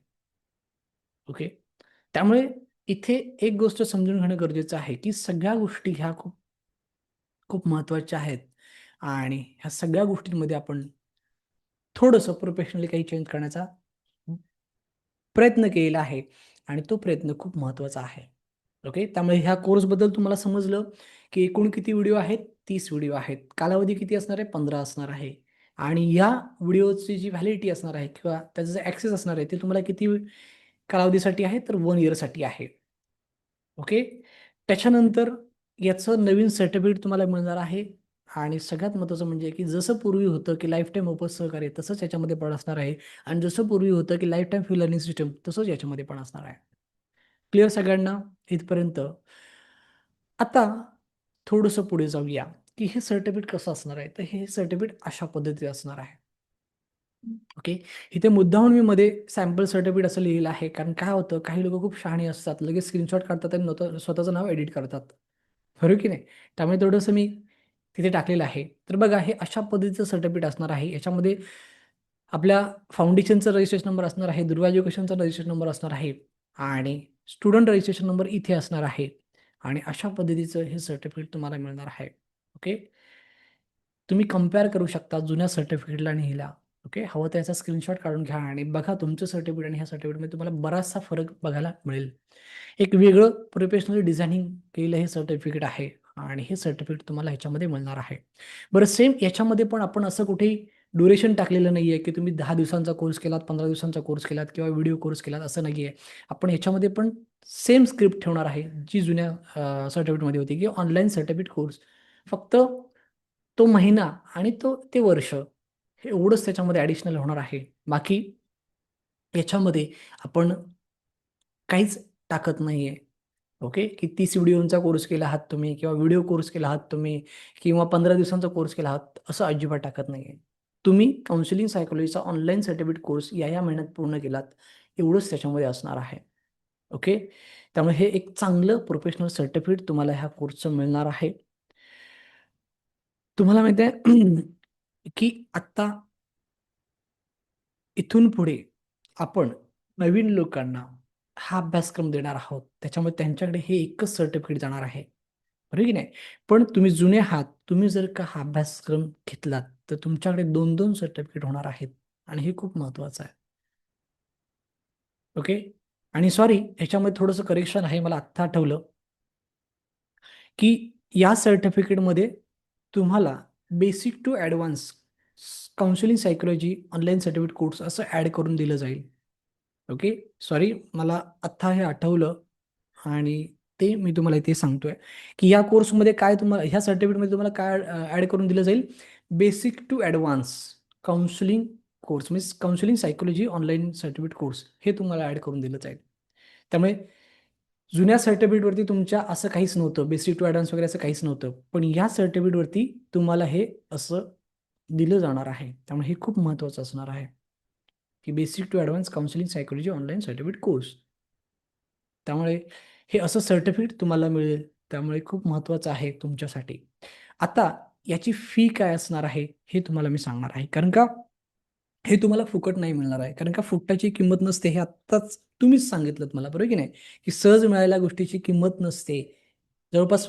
ओके. त्यामुळे इथे एक गोष्ट समजून घेणं गरजेचं आहे, की सगळ्या गोष्टी ह्या खूप खूप महत्त्वाच्या आहेत आणि ह्या सगळ्या गोष्टींमध्ये आपण थोडंसं प्रोफेशनली काही चेंज करण्याचा प्रयत्न केलेला आहे आणि तो प्रयत्न खूप महत्त्वाचा आहे. ओके. त्यामुळे ह्या कोर्सबद्दल तुम्हाला समजलं, की एकूण किती व्हिडिओ आहेत? 30 व्हिडिओ आहेत. कालावधी किती असणार आहे? 15 असणार आहे. आणि या व्हिडिओची जी व्हॅलिडिटी असणार आहे किंवा त्याचा जे ॲक्सेस असणार आहे, ते तुम्हाला किती कालावधीसाठी आहे? तर 1 इयरसाठी आहे. ओके. त्याच्यानंतर याचं नवीन सर्टिफिकेट तुम्हाला मिळणार आहे आणि सगळ्यात महत्त्वाचं म्हणजे की जसं पूर्वी होतं की लाईफ टाईम सहकार्य तसंच याच्यामध्ये पण असणार आहे आणि जसं पूर्वी होतं की life time free learning system तसंच याच्यामध्ये पण असणार आहे. क्लिअर सगळ्यांना इथपर्यंत? आता थोडंसं पुढे जाऊया, की हे सर्टिफिकेट कसं असणार आहे? तर हे सर्टिफिकेट अशा पद्धतीचं असणार आहे. ओके. इथे मुद्दामून मी मध्ये सॅम्पल सर्टिफिकेट असं लिहिलं आहे. कारण काय होतं, काही लोकं खूप शहाणी असतात. लगेच स्क्रीनशॉट काढतात आणि स्वतःचं नाव एडिट करतात. बरोबर की नाही? त्यामुळे थोडंसं मी तिथे टाकलेलं आहे. तर बघा, हे अशा पद्धतीचं सर्टिफिकेट असणार आहे. याच्यामध्ये आपल्या फाउंडेशनचा रजिस्ट्रेशन नंबर असणार आहे, दुर्वा एज्युकेशनचा रजिस्ट्रेशन नंबर असणार आहे आणि स्टुडंट रजिस्ट्रेशन नंबर इथे असणार आहे आणि अशा पद्धतीचं हे सर्टिफिकेट तुम्हाला मिळणार आहे. ओके. तुम्ही कंपेअर करू शकता जुन्या सर्टिफिकेटला आणि ह्याला. ओके. हवं तर याचा स्क्रीनशॉट काढून घ्या आणि बघा तुमचं सर्टिफिकेट आणि ह्या सर्टिफिकेटमध्ये तुम्हाला बराचसा फरक बघायला मिळेल. एक वेगळं प्रोफेशनली डिझायनिंग केलेलं हे सर्टिफिकेट आहे आणि हे सर्टिफिकेट तुम्हाला ह्याच्यामध्ये मिळणार आहे. बरं, सेम याच्यामध्ये पण आपण असं कुठेही ड्युरेशन टाकलेलं नाहीये, की तुम्ही 10 दिवसांचा कोर्स केलात, 15 दिवसांचा कोर्स केलात किंवा व्हिडिओ कोर्स केलात असं नाहीये. आपण ह्याच्यामध्ये पण सेम स्क्रिप्ट ठेवणार आहे, जी जुन्या सर्टिफिकेटमध्ये होती, की ऑनलाईन सर्टिफिकेट कोर्स. फक्त तो महिना आणि ते वर्ष हे एवढंच त्याच्यामध्ये ॲडिशनल होणार आहे. बाकी याच्यामध्ये आपण काहीच टाकत नाहीये. ओके, की 30 व्हिडिओंचा कोर्स केला आहात तुम्ही किंवा व्हिडिओ कोर्स केला आहात तुम्ही किंवा 15 दिवसांचा कोर्स केला आहात, असं अजिबात टाकत नाहीये. तुम्ही काउन्सिलिंग सायकॉलॉजीचा ऑनलाईन सर्टिफिकेट कोर्स या महिन्यात पूर्ण केलात, एवढंच त्याच्यामध्ये असणार आहे. ओके. त्यामुळे हे एक चांगलं प्रोफेशनल सर्टिफिकेट तुम्हाला ह्या कोर्सचं मिळणार आहे. तुम्हाला माहिती आहे की आत्ता इथून पुढे आपण नवीन लोकांना हा अभ्यासक्रम देणार आहोत. त्याच्यामुळे त्यांच्याकडे हे एकच सर्टिफिकेट जाणार आहे. बरोबर की नाही? पण तुम्ही जुने आहात, तुम्ही जर का हा अभ्यासक्रम घेतलात, तर तुमच्याकडे 2-2 सर्टिफिकेट होणार आहेत आणि हे खूप महत्त्वाचं आहे. ओके. आणि सॉरी, ह्याच्यामध्ये थोडंसं करेक्शन आहे. मला आत्ता आठवलं, की या सर्टिफिकेटमध्ये तुम्हाला basic to advance counselling psychology online certificate course असं ॲड करून दिलं जाईल. ओके. सॉरी, मला आत्ता हे आठवलं आणि ते मी तुम्हाला इथे सांगतोय, की या कोर्समध्ये काय तुम्हाला ह्या सर्टिफिकेटमध्ये तुम्हाला काय ॲड करून दिलं जाईल? Basic to advance counselling course means counselling psychology online certificate course हे तुम्हाला ॲड करून दिलं जाईल. त्यामुळे जुन्या सर्टिफिकेटवरती तुमच्या असं काहीच नव्हतं, बेसिक टू ॲडव्हान्स वगैरे असं काहीच नव्हतं. पण या सर्टिफिकेटवरती तुम्हाला हे असं दिलं जाणार आहे. त्यामुळे हे खूप महत्त्वाचं असणार आहे, की basic to advance counselling psychology online certificate course. त्यामुळे हे असं सर्टिफिकेट तुम्हाला मिळेल. त्यामुळे खूप महत्त्वाचं आहे तुमच्यासाठी. आता याची फी काय असणार आहे, हे तुम्हाला मी सांगणार आहे. कारण का हे तुम्हाला फुकट नाही मिळणार आहे. कारण का फुकटाची किंमत नसते हे आत्ताच तुम्हीच सांगितलंत मला, बरोबर की नाही? की सहज मिळालेल्या गोष्टीची किंमत नसते. जवळपास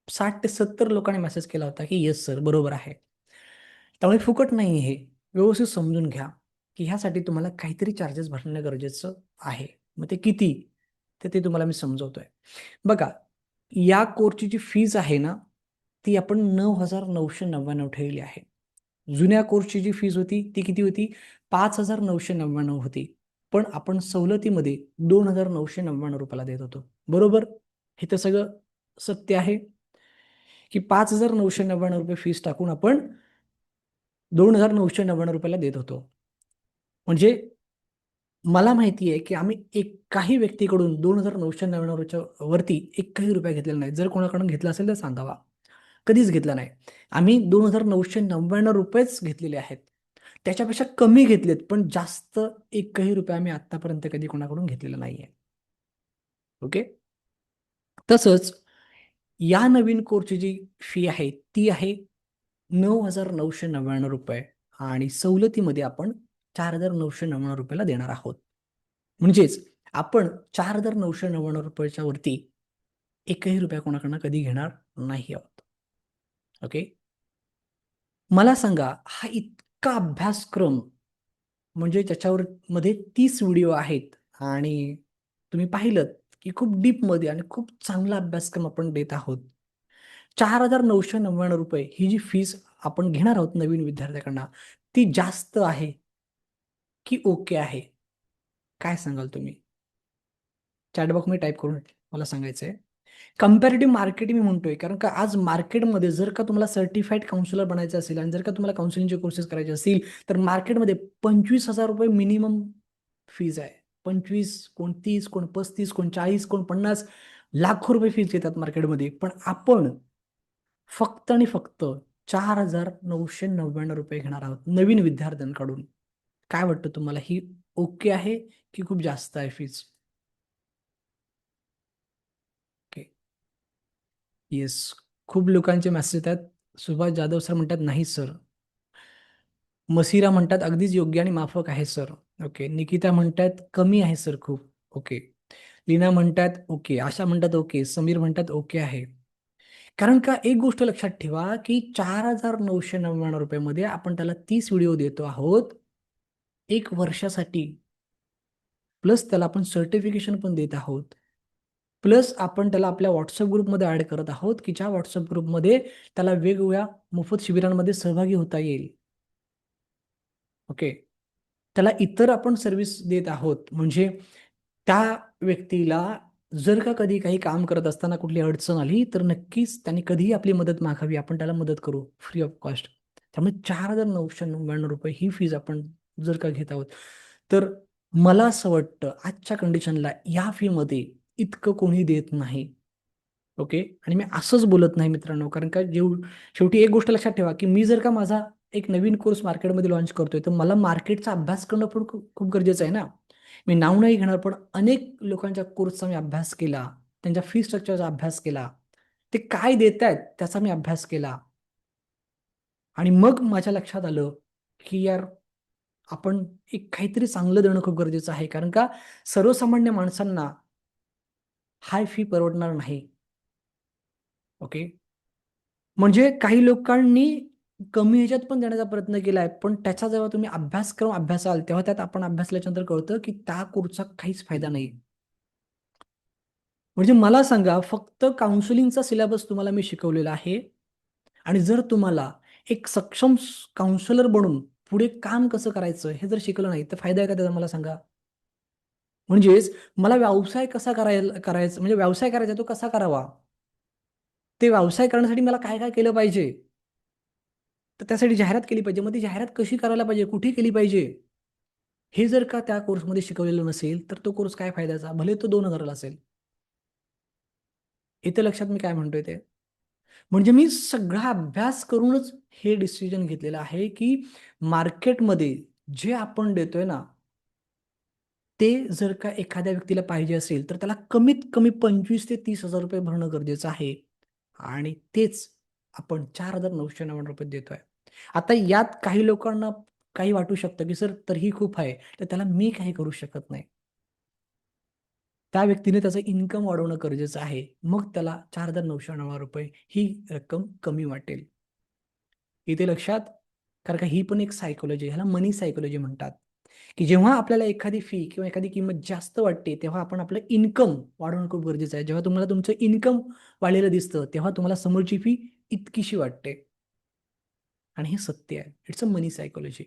60 ते 70 लोकांनी मेसेज केला होता, की "येस सर, बरोबर आहे." त्यामुळे फुकट नाही हे. व्यवस्थित समजून घ्या, की ह्यासाठी तुम्हाला काहीतरी चार्जेस भरणं गरजेचं आहे. मग ते किती? तर ते तुम्हाला मी समजवतोय. बघा, या कोर्सची जी फीज आहे ना, ती आपण 9,999 ठेवली आहे. जुन्या कोर्सची जी फीज होती, ती किती होती? 5,999 होती. पण आपण सवलतीमध्ये ₹2,999 ला देत होतो. बरोबर? हे तर सगळं सत्य आहे, की ₹5,999 फीस टाकून आपण ₹2,999 ला देत होतो. म्हणजे मला माहिती आहे, की आम्ही एकाही व्यक्तीकडून 2,999 च्या वरती एकही रुपया घेतलेला नाही. जर कोणाकडून घेतला असेल तर सांगावा. कधीच घेतला नाही. आम्ही ₹2,999 घेतलेले आहेत. त्याच्यापेक्षा कमी घेतलेत, पण जास्त एकही रुपया आम्ही आत्तापर्यंत कधी कोणाकडून घेतलेला नाहीये. ओके. तसंच या नवीन कोर्सची जी फी आहे, ती आहे ₹9,999 आणि सवलतीमध्ये आपण ₹4,999 ला देणार आहोत. म्हणजेच आपण ₹4,999 च्या वरती एकही रुपया कोणाकडनं कधी घेणार नाही आहोत. ओके. मला सांगा, हा इतका अभ्यासक्रम म्हणजे ज्याच्यावर मध्ये 30 व्हिडिओ आहेत आणि तुम्ही पाहिलत, की खूप डीपमध्ये आणि खूप चांगला अभ्यासक्रम आपण देत आहोत. ₹4,999 ही जी फीस आपण घेणार आहोत नवीन विद्यार्थ्याकडनं, ती जास्त आहे की ओके आहे? काय सांगाल तुम्ही? चॅट बॉक्समध्ये टाइप करून मला सांगायचंय. कंपॅरेटिव्ह मार्केट मी म्हणतोय, कारण का आज मार्केटमध्ये जर का तुम्हाला सर्टिफाईड काउन्सिलर बनायचं असेल आणि जर का तुम्हाला काउन्सिलिंगचे कोर्सेस करायचे असतील, तर मार्केटमध्ये ₹25,000 मिनिमम फीज आहे. 25, कोण 30, कोण 35, कोण 40, कोण 50 लाखो रुपये फीज घेतात मार्केटमध्ये. पण आपण फक्त आणि फक्त ₹4,999 घेणार आहोत नवीन विद्यार्थ्यांकडून. काय वाटतं तुम्हाला, ही ओके आहे की खूप जास्त आहे फीज? ओके. येस. खूप लोकांचे मेसेज येतात. सुभाष जाधव सर म्हणतात, "नाही सर." मसिरा म्हणतात, "अगदीच योग्य आणि माफक आहे सर." ओके. निकिता म्हणतायत, "कमी आहे सर खूप." ओके. लीना म्हणतात, "ओके." आशा म्हणतात, "ओके." समीर म्हणतात, "ओके आहे." कारण का एक गोष्ट लक्षात ठेवा, की ₹4,999 मध्ये आपण त्याला 30 व्हिडिओ देतो आहोत 1 वर्षासाठी. प्लस त्याला आपण सर्टिफिकेशन पण देत आहोत. प्लस आपण त्याला आपल्या WhatsApp ग्रुपमध्ये ॲड करत आहोत, की ज्या WhatsApp ग्रुपमध्ये त्याला वेगवेगळ्या मोफत शिबिरांमध्ये सहभागी होता येईल. ओके. त्याला इतर आपण सर्व्हिस देत आहोत. म्हणजे त्या व्यक्तीला जर का कधी काही काम करत असताना कुठली अडचण आली, तर नक्कीच त्यांनी कधीही आपली मदत मागावी. आपण त्याला मदत करू फ्री ऑफ कॉस्ट. त्यामुळे ₹4,999 ही फीज आपण जर का घेत आहोत, तर मला असं वाटतं आजच्या कंडिशनला या फीमध्ये इतकं कोणी देत नाही. ओके. आणि मी असंच बोलत नाही मित्रांनो, कारण का शेवटी एक गोष्ट लक्षात ठेवा, की मी जर का माझा एक नवीन कोर्स मार्केटमध्ये लॉन्च करतोय, तर मला मार्केटचा अभ्यास करणं पण खूप खूप गरजेचं आहे ना. मी नाव नाही घेणार, पण अनेक लोकांच्या कोर्सचा मी अभ्यास केला, त्यांच्या फी स्ट्रक्चरचा अभ्यास केला, ते काय देतायत त्याचा मी अभ्यास केला आणि मग माझ्या लक्षात आलं, की यार आपण एक काहीतरी चांगलं देणं खूप गरजेचं आहे. कारण का सर्वसामान्य माणसांना हाय फी परवडणार नाही. ओके. म्हणजे काही लोकांनी कमी ह्याच्यात पण देण्याचा प्रयत्न केलाय, पण त्याचा जेव्हा तुम्ही अभ्यासक्रम अभ्यासाल, तेव्हा त्यात आपण अभ्यासल्याच्यानंतर कळतं, की त्या कोर्सचा काहीच फायदा नाही. म्हणजे मला सांगा, फक्त काउन्सिलिंगचा सिलेबस तुम्हाला मी शिकवलेला आहे आणि जर तुम्हाला एक सक्षम काउन्सिलर बनून पुढे काम कसं करायचं हे जर शिकलं नाही, तर फायदा आहे का त्याचा मला सांगा? म्हणजेच मला व्यवसाय कसा करायचा म्हणजे व्यवसाय करायचा तो कसा करावा? ते व्यवसाय करण्यासाठी मला काय-काय केलं पाहिजे? तर त्यासाठी जाहिरात केली पाहिजे. मग ती जाहिरात कशी करायला पाहिजे? कुठे केली पाहिजे? हे जर का त्या कोर्समध्ये शिकवलेलं नसेल, तर तो कोर्स काय फायद्याचा? भले तो 2,000 ला असेल. इथे लक्षात मी काय म्हणतोय ते. म्हणजे मी सगळा अभ्यास करूनच हे डिसिजन घेतलेलं आहे, की मार्केटमध्ये जे आपण देतोय ना, ते जर का एखाद्या व्यक्तीला पाहिजे असेल, तर त्याला कमीत कमी 25,000 ते 30,000 भरणं गरजेचं आहे. आणि तेच आपण ₹4,999 देतोय. आता यात काही लोकांना काही वाटू शकतं, की सर तरीही खूप आहे. तर त्याला मी काही करू शकत नाही. त्या व्यक्तीने त्याचं इन्कम वाढवणं गरजेचं आहे. मग त्याला ₹4,999 ही रक्कम कमी वाटेल. इथे लक्षात कारण का ही पण एक सायकॉलॉजी ह्याला मनी सायकॉलॉजी म्हणतात, की जेव्हा आपल्याला एखादी फी किंवा एखादी किंमत जास्त वाटते, तेव्हा आपण आपलं इन्कम वाढवणं खूप गरजेचं आहे. जेव्हा तुम्हाला तुमचं इन्कम वाढलेलं दिसतं, तेव्हा तुम्हाला समोरची फी इतकीशी वाटते आणि हे सत्य आहे. It's a money psychology.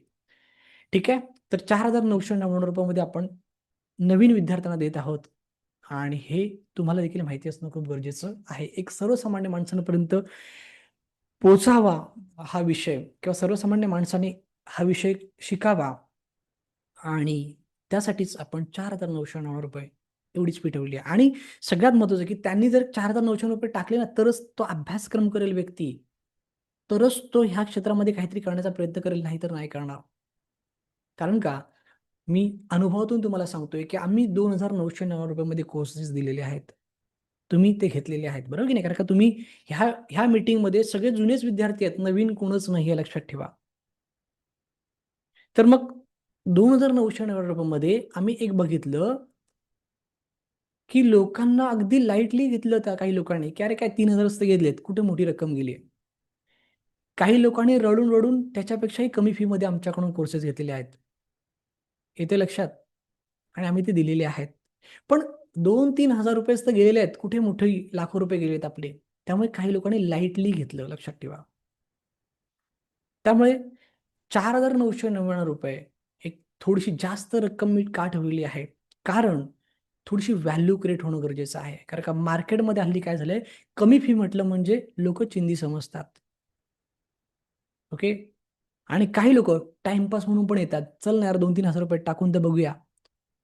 ठीक आहे. तर ₹4,999 मध्ये आपण नवीन विद्यार्थ्यांना देत आहोत आणि हे तुम्हाला देखील माहिती असणं खूप गरजेचं आहे. एक सर्वसामान्य माणसांपर्यंत पोहोचावा हा विषय किंवा सर्वसामान्य माणसाने हा विषय शिकावा आणि त्यासाठीच आपण ₹4,999 एवढीच फी ठेवली आहे आणि सगळ्यात महत्त्वाचं की त्यांनी जर ₹4,999 टाकले ना, तरच तो अभ्यासक्रम करेल व्यक्ती. तरच तो ह्या क्षेत्रामध्ये काहीतरी करण्याचा प्रयत्न करेल, नाहीतर नाही करणार. कारण का, मी अनुभवातून तुम्हाला सांगतोय, की आम्ही ₹2,999 मध्ये कोर्सेस दिलेले आहेत. तुम्ही ते घेतलेले आहेत, बरोबर की नाही? कारण का तुम्ही ह्या ह्या मीटिंगमध्ये सगळे जुनेच विद्यार्थी आहेत, नवीन कोणच नाही हे लक्षात ठेवा. तर मग ₹2,999 मध्ये आम्ही एक बघितलं, की लोकांना अगदी लाईटली घेतलं त्या काही लोकांनी, की "अरे काय 3,000च तर घेतलेत, कुठे मोठी रक्कम गेली आहे." काही लोकांनी रडून-रडून त्याच्यापेक्षाही कमी फीमध्ये आमच्याकडून कोर्सेस घेतलेले आहेत. येते लक्षात? आणि आम्ही ते दिलेले आहेत. पण 2,000-3,000 तर गेलेले आहेत. कुठे मोठे लाखो रुपये गेलेत आपले. त्यामुळे काही लोकांनी लाईटली घेतलं लक्षात ठेवा. त्यामुळे ₹4,999 एक थोडीशी जास्त रक्कम मी का ठेवलेली आहे? कारण थोडीशी व्हॅल्यू क्रिएट होणं गरजेचं आहे. कारण का मार्केटमध्ये हल्ली काय झालंय, कमी फी म्हटलं म्हणजे लोकं चिंधी समजतात. ओके. आणि काही लोकं टाईमपास म्हणून पण येतात. चल ना यार ₹2,000-3,000 टाकून तर बघूया.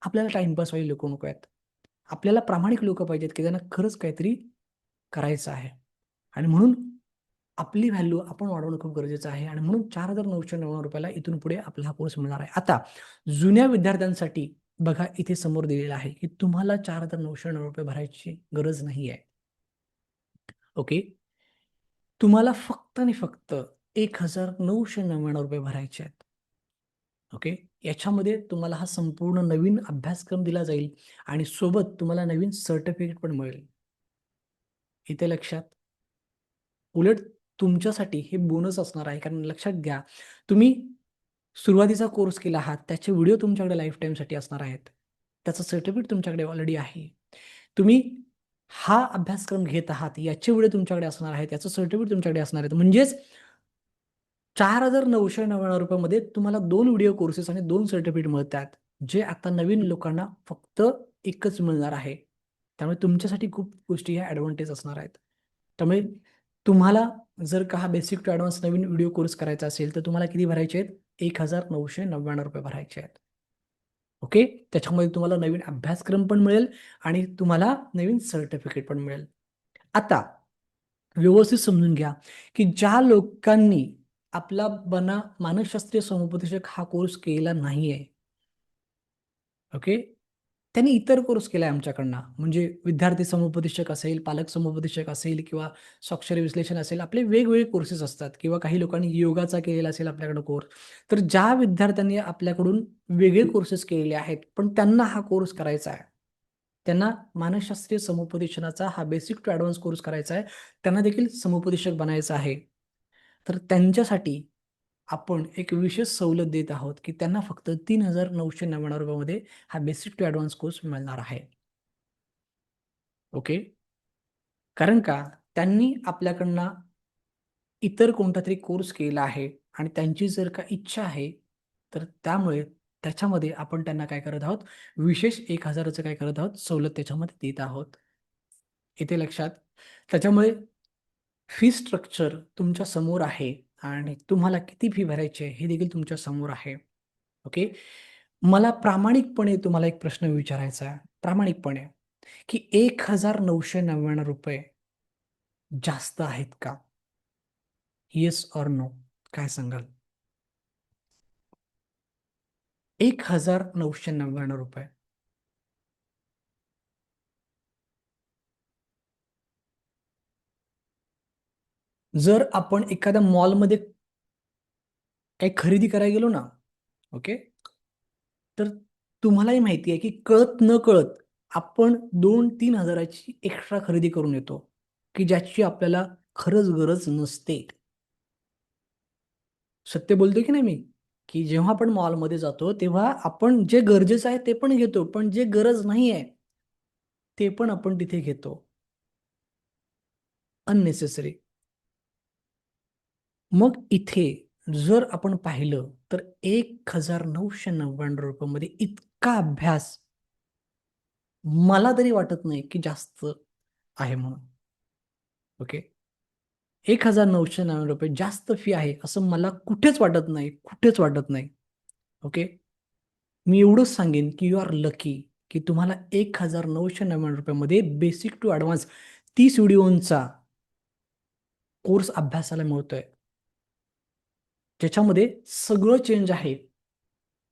आपल्याला टाईमपास वाली लोकं नको आहेत. आपल्याला प्रामाणिक लोकं पाहिजेत, की त्यांना खरंच काहीतरी करायचं आहे. आणि म्हणून आपली व्हॅल्यू आपण वाढवणं खूप गरजेचं आहे आणि म्हणून ₹4,999 ला इथून पुढे आपला हा कोर्स मिळणार आहे. आता जुन्या विद्यार्थ्यांसाठी बघा इथे समोर दिलेलं आहे, की तुम्हाला ₹4,999 भरायची गरज नाहीये. ओके. तुम्हाला फक्त आणि फक्त ₹1,999 भरायचे आहेत. ओके. याच्यामध्ये तुम्हाला हा संपूर्ण नवीन अभ्यासक्रम दिला जाईल आणि सोबत तुम्हाला नवीन सर्टिफिकेट पण मिळेल. इथे लक्षात उलट तुमच्यासाठी हे बोनस असणार आहे. कारण लक्षात घ्या, तुम्ही सुरुवातीचा कोर्स केला आहात, त्याचे व्हिडिओ तुमच्याकडे लाईफटाईमसाठी असणार आहेत. त्याचं सर्टिफिकेट तुमच्याकडे ऑलरेडी आहे. तुम्ही हा अभ्यासक्रम घेत आहात, याचे व्हिडिओ तुमच्याकडे असणार आहेत, याचं सर्टिफिकेट तुमच्याकडे असणार आहेत. म्हणजेच ₹4,999 मध्ये तुम्हाला 2 व्हिडिओ कोर्सेस आणि 2 सर्टिफिकेट मिळतात. जे आता नवीन लोकांना फक्त एकच मिळणार आहे. त्यामुळे तुमच्यासाठी खूप गोष्टी ह्या एडव्हांटेज असणार आहेत. त्यामुळे तुम्हाला जर का हा बेसिक टू एडवान्स नवीन व्हिडिओ कोर्स करायचा असेल, तर तुम्हाला किती भरायचे आहेत? ₹1,999 भरायचे आहेत. ओके. त्याच्यामध्ये तुम्हाला नवीन अभ्यासक्रम पण मिळेल आणि तुम्हाला नवीन सर्टिफिकेट पण मिळेल. आता व्यवस्थित समजून घ्या, की ज्या लोकांनी आपला मानसशास्त्रीय समुपदेशक हा कोर्स केला नाहीये, ओके. त्यांनी इतर कोर्स केलाय आमच्याकडनं. म्हणजे विद्यार्थी समुपदेशक असेल, पालक समुपदेशक असेल किंवा स्वाक्षरी विश्लेषण असेल, आपले वेगवेगळे कोर्सेस असतात किंवा काही लोकांनी योगाचा केलेला असेल आपल्याकडे कोर्स. तर ज्या विद्यार्थ्यांनी आपल्याकडून वेगळे कोर्सेस केलेले आहेत, पण त्यांना हा कोर्स करायचा आहे. त्यांना मानसशास्त्रीय समुपदेशनाचा हा बेसिक टू ॲडव्हान्स कोर्स करायचा आहे. त्यांना देखील समुपदेशक बनायचं आहे. तर त्यांच्यासाठी आपण एक विशेष सवलत देत आहोत, की त्यांना फक्त ₹3,999 हा बेसिक टू ॲडव्हान्स कोर्स मिळणार आहे. ओके. कारण का त्यांनी आपल्याकडनं इतर कोणतातरी कोर्स केला आहे आणि त्यांची जर का इच्छा आहे, तर त्यामुळे त्याच्यामध्ये आपण त्यांना काय करत आहोत, विशेष 1,000चं काय करत आहोत, सवलत त्याच्यामध्ये देत आहोत. इथे लक्षात. त्याच्यामुळे फी स्ट्रक्चर तुमच्या समोर आहे आणि तुम्हाला किती फी भरायची आहे हे देखील तुमच्या समोर आहे. ओके. मला प्रामाणिकपणे तुम्हाला एक प्रश्न विचारायचा आहे, प्रामाणिकपणे, की ₹1,999 जास्त आहेत का? Yes or no? काय सांगाल? ₹1,999. जर आपण एखाद्या मॉलमध्ये काही खरेदी करायला गेलो ना, ओके. तर तुम्हालाही माहिती आहे, की कळत-नकळत आपण 2-3 हजाराची एक्स्ट्रा खरेदी करून येतो, की ज्याची आपल्याला खरंच गरज नसते. सत्य बोलतोय की नाही मी? की जेव्हा आपण मॉलमध्ये जातो, तेव्हा आपण जे गरजेचं आहे ते पण घेतो, पण जे गरज नाही आहे, ते पण आपण तिथे घेतो. अननेसेसरी. मग इथे जर आपण पाहिलं, तर ₹1,999 मध्ये इतका अभ्यास मला तरी वाटत नाही, की जास्त आहे म्हणून. ओके. ₹1,999 जास्त फी आहे, असं मला कुठेच वाटत नाही, कुठेच वाटत नाही. ओके. मी एवढंच सांगेन, की यू आर लकी, की तुम्हाला ₹1,999 मध्ये बेसिक टू ॲडव्हान्स 30 व्हिडिओंचा कोर्स अभ्यासाला मिळतोय. ज्याच्यामध्ये सगळं चेंज आहे.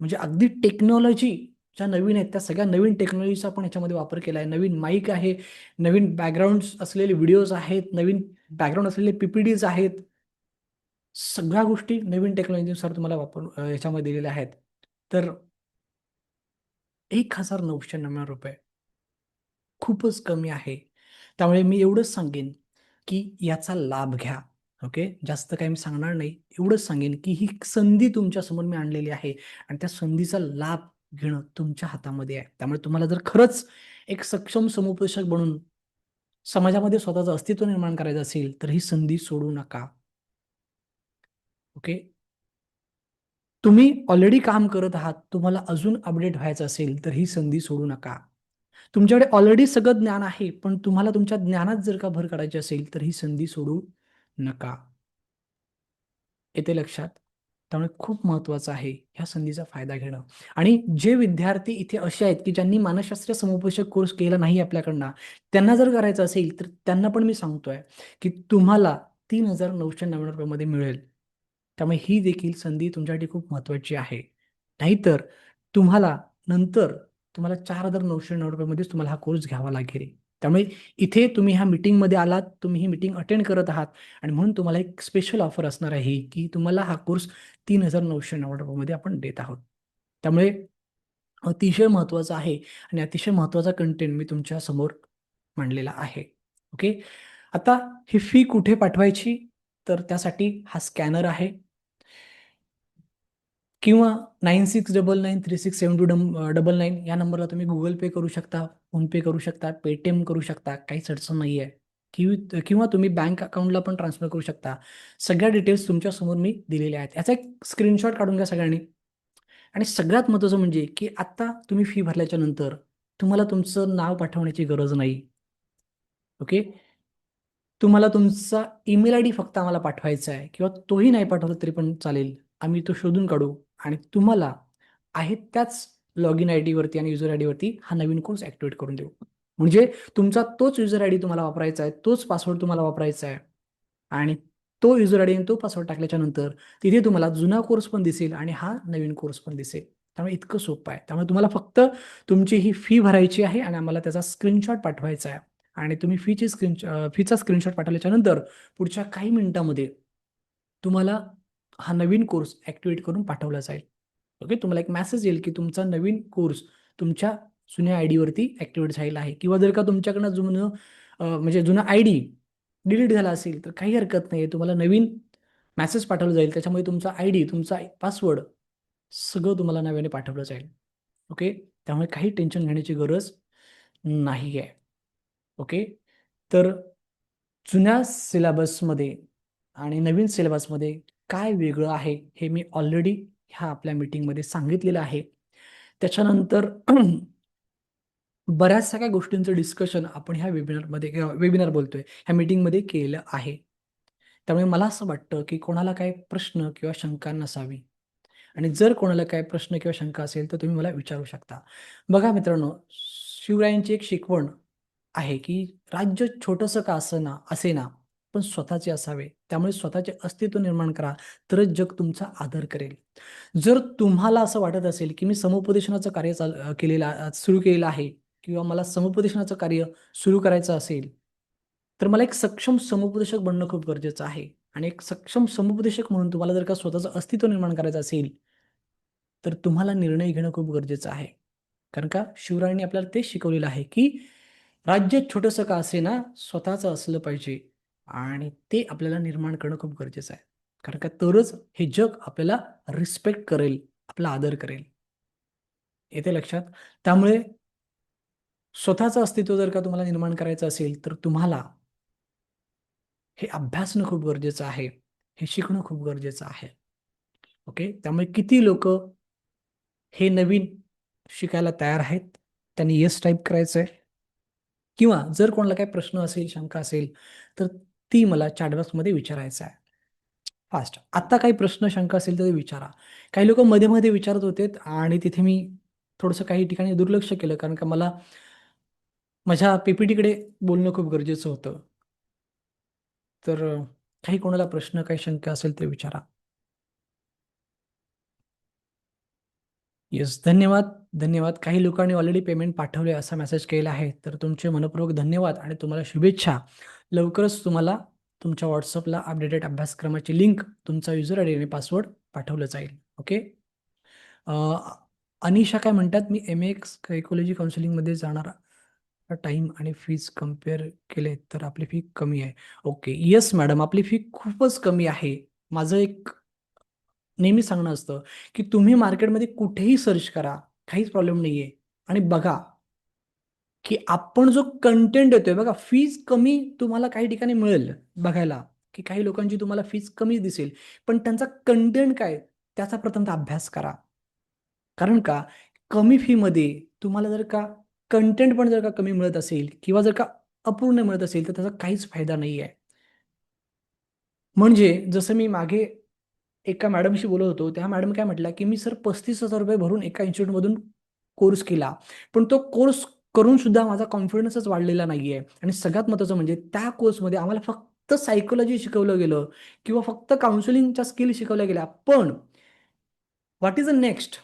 म्हणजे अगदी टेक्नॉलॉजी ज्या नवीन आहेत, त्या सगळ्या नवीन टेक्नॉलॉजीचा आपण ह्याच्यामध्ये वापर केला आहे. नवीन माईक आहे, नवीन बॅकग्राऊंड्स असलेले व्हिडिओज आहेत, नवीन बॅकग्राऊंड असलेले पी-पी-टीज आहेत. सगळ्या गोष्टी नवीन टेक्नॉलॉजीनुसार तुम्हाला ह्याच्यामध्ये दिलेल्या आहेत. तर ₹1,999 खूपच कमी आहे. त्यामुळे मी एवढंच सांगेन, की याचा लाभ घ्या. ओके. जास्त काही मी सांगणार नाही. एवढंच सांगेन, की ही संधी तुमच्यासमोर मी आणलेली आहे आणि त्या संधीचा लाभ घेणं तुमच्या हातामध्ये आहे. त्यामुळे तुम्हाला जर खरंच एक सक्षम समुपदेशक बनून समाजामध्ये स्वतःचं अस्तित्व निर्माण करायचं असेल, तर ही संधी सोडू नका. ओके. तुम्ही ऑलरेडी काम करत आहात. तुम्हाला अजून अपडेट व्हायचं असेल, तर ही संधी सोडू नका. तुमच्याकडे ऑलरेडी सगळं ज्ञान आहे, पण तुम्हाला तुमच्या ज्ञानात जर का भर काढायची असेल, तर ही संधी सोडू नका. येते लक्षात? त्यामुळे खूप महत्त्वाचं आहे ह्या संधीचा फायदा घेणं. आणि जे विद्यार्थी इथे असे आहेत, की ज्यांनी मानसशास्त्रीय समुपदेशक कोर्स केला नाही आपल्याकडनं, त्यांना जर करायचं असेल, तर त्यांना पण मी सांगतोय, की तुम्हाला ₹3,999 मध्ये मिळेल. त्यामुळे ही देखील संधी तुमच्यासाठी खूप महत्त्वाची आहे. नाहीतर तुम्हाला नंतर तुम्हाला ₹4,999 मध्येच तुम्हाला हा कोर्स घ्यावा लागेल. त्यामुळे इथे तुम्ही ह्या मीटिंगमध्ये आलात, तुम्ही ही मीटिंग अटेंड करत आहात आणि म्हणून तुम्हाला एक स्पेशल ऑफर असणार आहे, की तुम्हाला हा कोर्स ₹3,999 मध्ये आपण देत आहोत. त्यामुळे अतिशय महत्त्वाचं आहे आणि अतिशय महत्त्वाचा कंटेंट मी तुमच्या समोर मांडलेला आहे. ओके. आता ही फी कुठे पाठवायची? तर त्यासाठी हा स्कॅनर आहे किंवा 9699367299 या नंबरला तुम्ही Google Pay करू शकता, PhonePe करू शकता, Paytm करू शकता. काहीच अडचण नाहीये. किंवा तुम्ही बँक अकाउंटला पण ट्रान्सफर करू शकता. सगळ्या डिटेल्स तुमच्यासमोर मी दिलेल्या आहेत. याचा एक स्क्रीनशॉट काढून घ्या सगळ्यांनी. आणि सगळ्यात महत्त्वाचं म्हणजे, की आता तुम्ही फी भरल्याच्या नंतर तुम्हाला तुमचं नाव पाठवण्याची गरज नाही. ओके. तुम्हाला तुमचा ईमेल आयडी फक्त आम्हाला पाठवायचा आहे किंवा तोही नाही पाठवला तरी पण चालेल. आम्ही तो शोधून काढू आणि तुम्हाला आहे त्याच लॉग इन आय डीवरती आणि युजर आय डीवरती हा नवीन कोर्स ऍक्टिव्हेट करून देऊ. म्हणजे तुमचा तोच युजर आय डी तुम्हाला वापरायचा आहे, तोच पासवर्ड तुम्हाला वापरायचा आहे आणि तो युजर आय डी आणि तो पासवर्ड टाकल्याच्या नंतर तिथे तुम्हाला जुना कोर्स पण दिसेल आणि हा नवीन कोर्स पण दिसेल. त्यामुळे इतकं सोपं आहे. त्यामुळे तुम्हाला फक्त तुमची ही फी भरायची आहे आणि आम्हाला त्याचा स्क्रीनशॉट पाठवायचा आहे आणि तुम्ही फीचा स्क्रीनशॉट पाठवल्याच्या नंतर पुढच्या काही मिनिटांमध्ये तुम्हाला हा नवीन कोर्स ऍक्टिव्हेट करून पाठवला जाईल. ओके, तुम्हाला एक मेसेज येईल की तुमचा नवीन कोर्स तुमच्या जुन्या आय डीवरती ऍक्टिव्हेट झालेला आहे. किंवा जर का तुमच्याकडनं जुनं म्हणजे जुना आय डी डिलीट झाला असेल तर काही हरकत नाही, तुम्हाला नवीन मेसेज पाठवला जाईल. त्याच्यामध्ये तुमचा आय डी, तुमचा पासवर्ड सगळं तुम्हाला नव्याने पाठवलं जाईल. ओके, त्यामुळे काही टेन्शन घेण्याची गरज नाही आहे. ओके, तर जुन्या सिलेबसमध्ये आणि नवीन सिलेबसमध्ये काय वेगळं आहे हे मी ऑलरेडी ह्या आपल्या मीटिंगमध्ये सांगितलेलं आहे. त्याच्यानंतर बऱ्याच सगळ्या गोष्टींचं डिस्कशन आपण ह्या वेबिनारमध्ये वेबिनार बोलतोय ह्या मीटिंगमध्ये केलं आहे. त्यामुळे मला असं वाटतं की कोणाला काही प्रश्न किंवा शंका नसावी आणि जर कोणाला काही प्रश्न किंवा शंका असेल तर तुम्ही मला विचारू शकता. बघा मित्रांनो, शिवरायांची एक शिकवण आहे की राज्य छोटंसं का असेना पण स्वतःचे असावे. त्यामुळे स्वतःचे अस्तित्व निर्माण करा, तरच जग तुमचा आदर करेल. जर तुम्हाला असं वाटत असेल की मी समुपदेशनाचं कार्य सुरू केलेलं आहे किंवा मला समुपदेशनाचं कार्य सुरू करायचं असेल, तर मला एक सक्षम समुपदेशक बनणं खूप गरजेचं आहे. आणि एक सक्षम समुपदेशक म्हणून तुम्हाला जर का स्वतःचं अस्तित्व निर्माण करायचं असेल, तर तुम्हाला निर्णय घेणं खूप गरजेचं आहे. कारण का शिवरायांनी आपल्याला तेच शिकवलेलं आहे की राज्य छोटंसं का असेना स्वतःचं असलं पाहिजे आणि ते आपल्याला निर्माण करणं खूप गरजेचं आहे. कारण का तरच हे जग आपल्याला रिस्पेक्ट करेल, आपला आदर करेल. येते लक्षात? त्यामुळे स्वतःचं अस्तित्व जर का तुम्हाला निर्माण करायचं असेल, तर तुम्हाला हे अभ्यासणं खूप गरजेचं आहे. हे शिकणं खूप गरजेचं आहे. ओके. त्यामुळे किती लोकं हे नवीन शिकायला तयार आहेत? त्यांनी येस टाइप करायचंय किंवा जर कोणाला काही प्रश्न असेल, शंका असेल, तर ती मला चॅट बॉक्समध्ये विचारायचं आहे. फास्ट. आता काही प्रश्न, शंका असेल तर ते विचारा. काही लोकं मध्ये-मध्ये विचारत होते आणि तिथे मी थोडंसं काही ठिकाणी दुर्लक्ष केलं कारण का मला माझ्या पी-पी-टीकडे बोलणं खूप गरजेचं होतं. तर काही कोणाला प्रश्न, काही शंका असेल तर विचारा. येस, धन्यवाद, धन्यवाद. काही लोकांनी ऑलरेडी पेमेंट पाठवले असा मेसेज केला आहे. तर तुमचे मनःपूर्वक धन्यवाद आणि तुम्हाला शुभेच्छा. लवकरच तुम्हाला तुमच्या WhatsAppला अपडेटेड अभ्यासक्रमाची लिंक, तुमचा युजर आयडी आणि पासवर्ड पाठवलं जाईल. ओके. अ, अनिशा काय म्हणतात, "मी एम-ए सायकॉलॉजी काउन्सिलिंगमध्ये जाणार टाईम आणि फीज कंपेअर केले तर आपली फी कमी आहे." ओके. येस मॅडम, आपली फी खूपच कमी आहे. माझं एक नेहमी सांगणं असतं, की तुम्ही मार्केटमध्ये कुठेही सर्च करा, काहीच प्रॉब्लेम नाहीये आणि बघा, की आपण जो कंटेंट देतोय बघा, फीज कमी तुम्हाला काही ठिकाणी मिळेल बघायला, की काही लोकांची तुम्हाला फीज कमी दिसेल. पण त्यांचा कंटेंट काय, त्याचा प्रथमतः अभ्यास करा. कारण का कमी फीमध्ये तुम्हाला जर का कंटेंट पण जर का कमी मिळत असेल किंवा जर का अपूर्ण मिळत असेल, तर त्याचा काहीच फायदा नाहीये. म्हणजे जसं मी मागे एका मॅडमशी बोलत होतो, त्या मॅडम काय म्हटल्या, की "मी सर ₹35,000 भरून एका इन्स्टिट्यूटमधून कोर्स केला. पण तो कोर्स करून सुद्धा माझा कॉन्फिडन्सच वाढलेला नाहीये आणि सगळ्यात महत्त्वाचं म्हणजे त्या कोर्समध्ये आम्हाला फक्त सायकॉलॉजी शिकवलं गेलं किंवा फक्त काउन्सिलिंगच्या स्किल शिकवल्या गेल्या. पण व्हॉट इस द नेक्स्ट?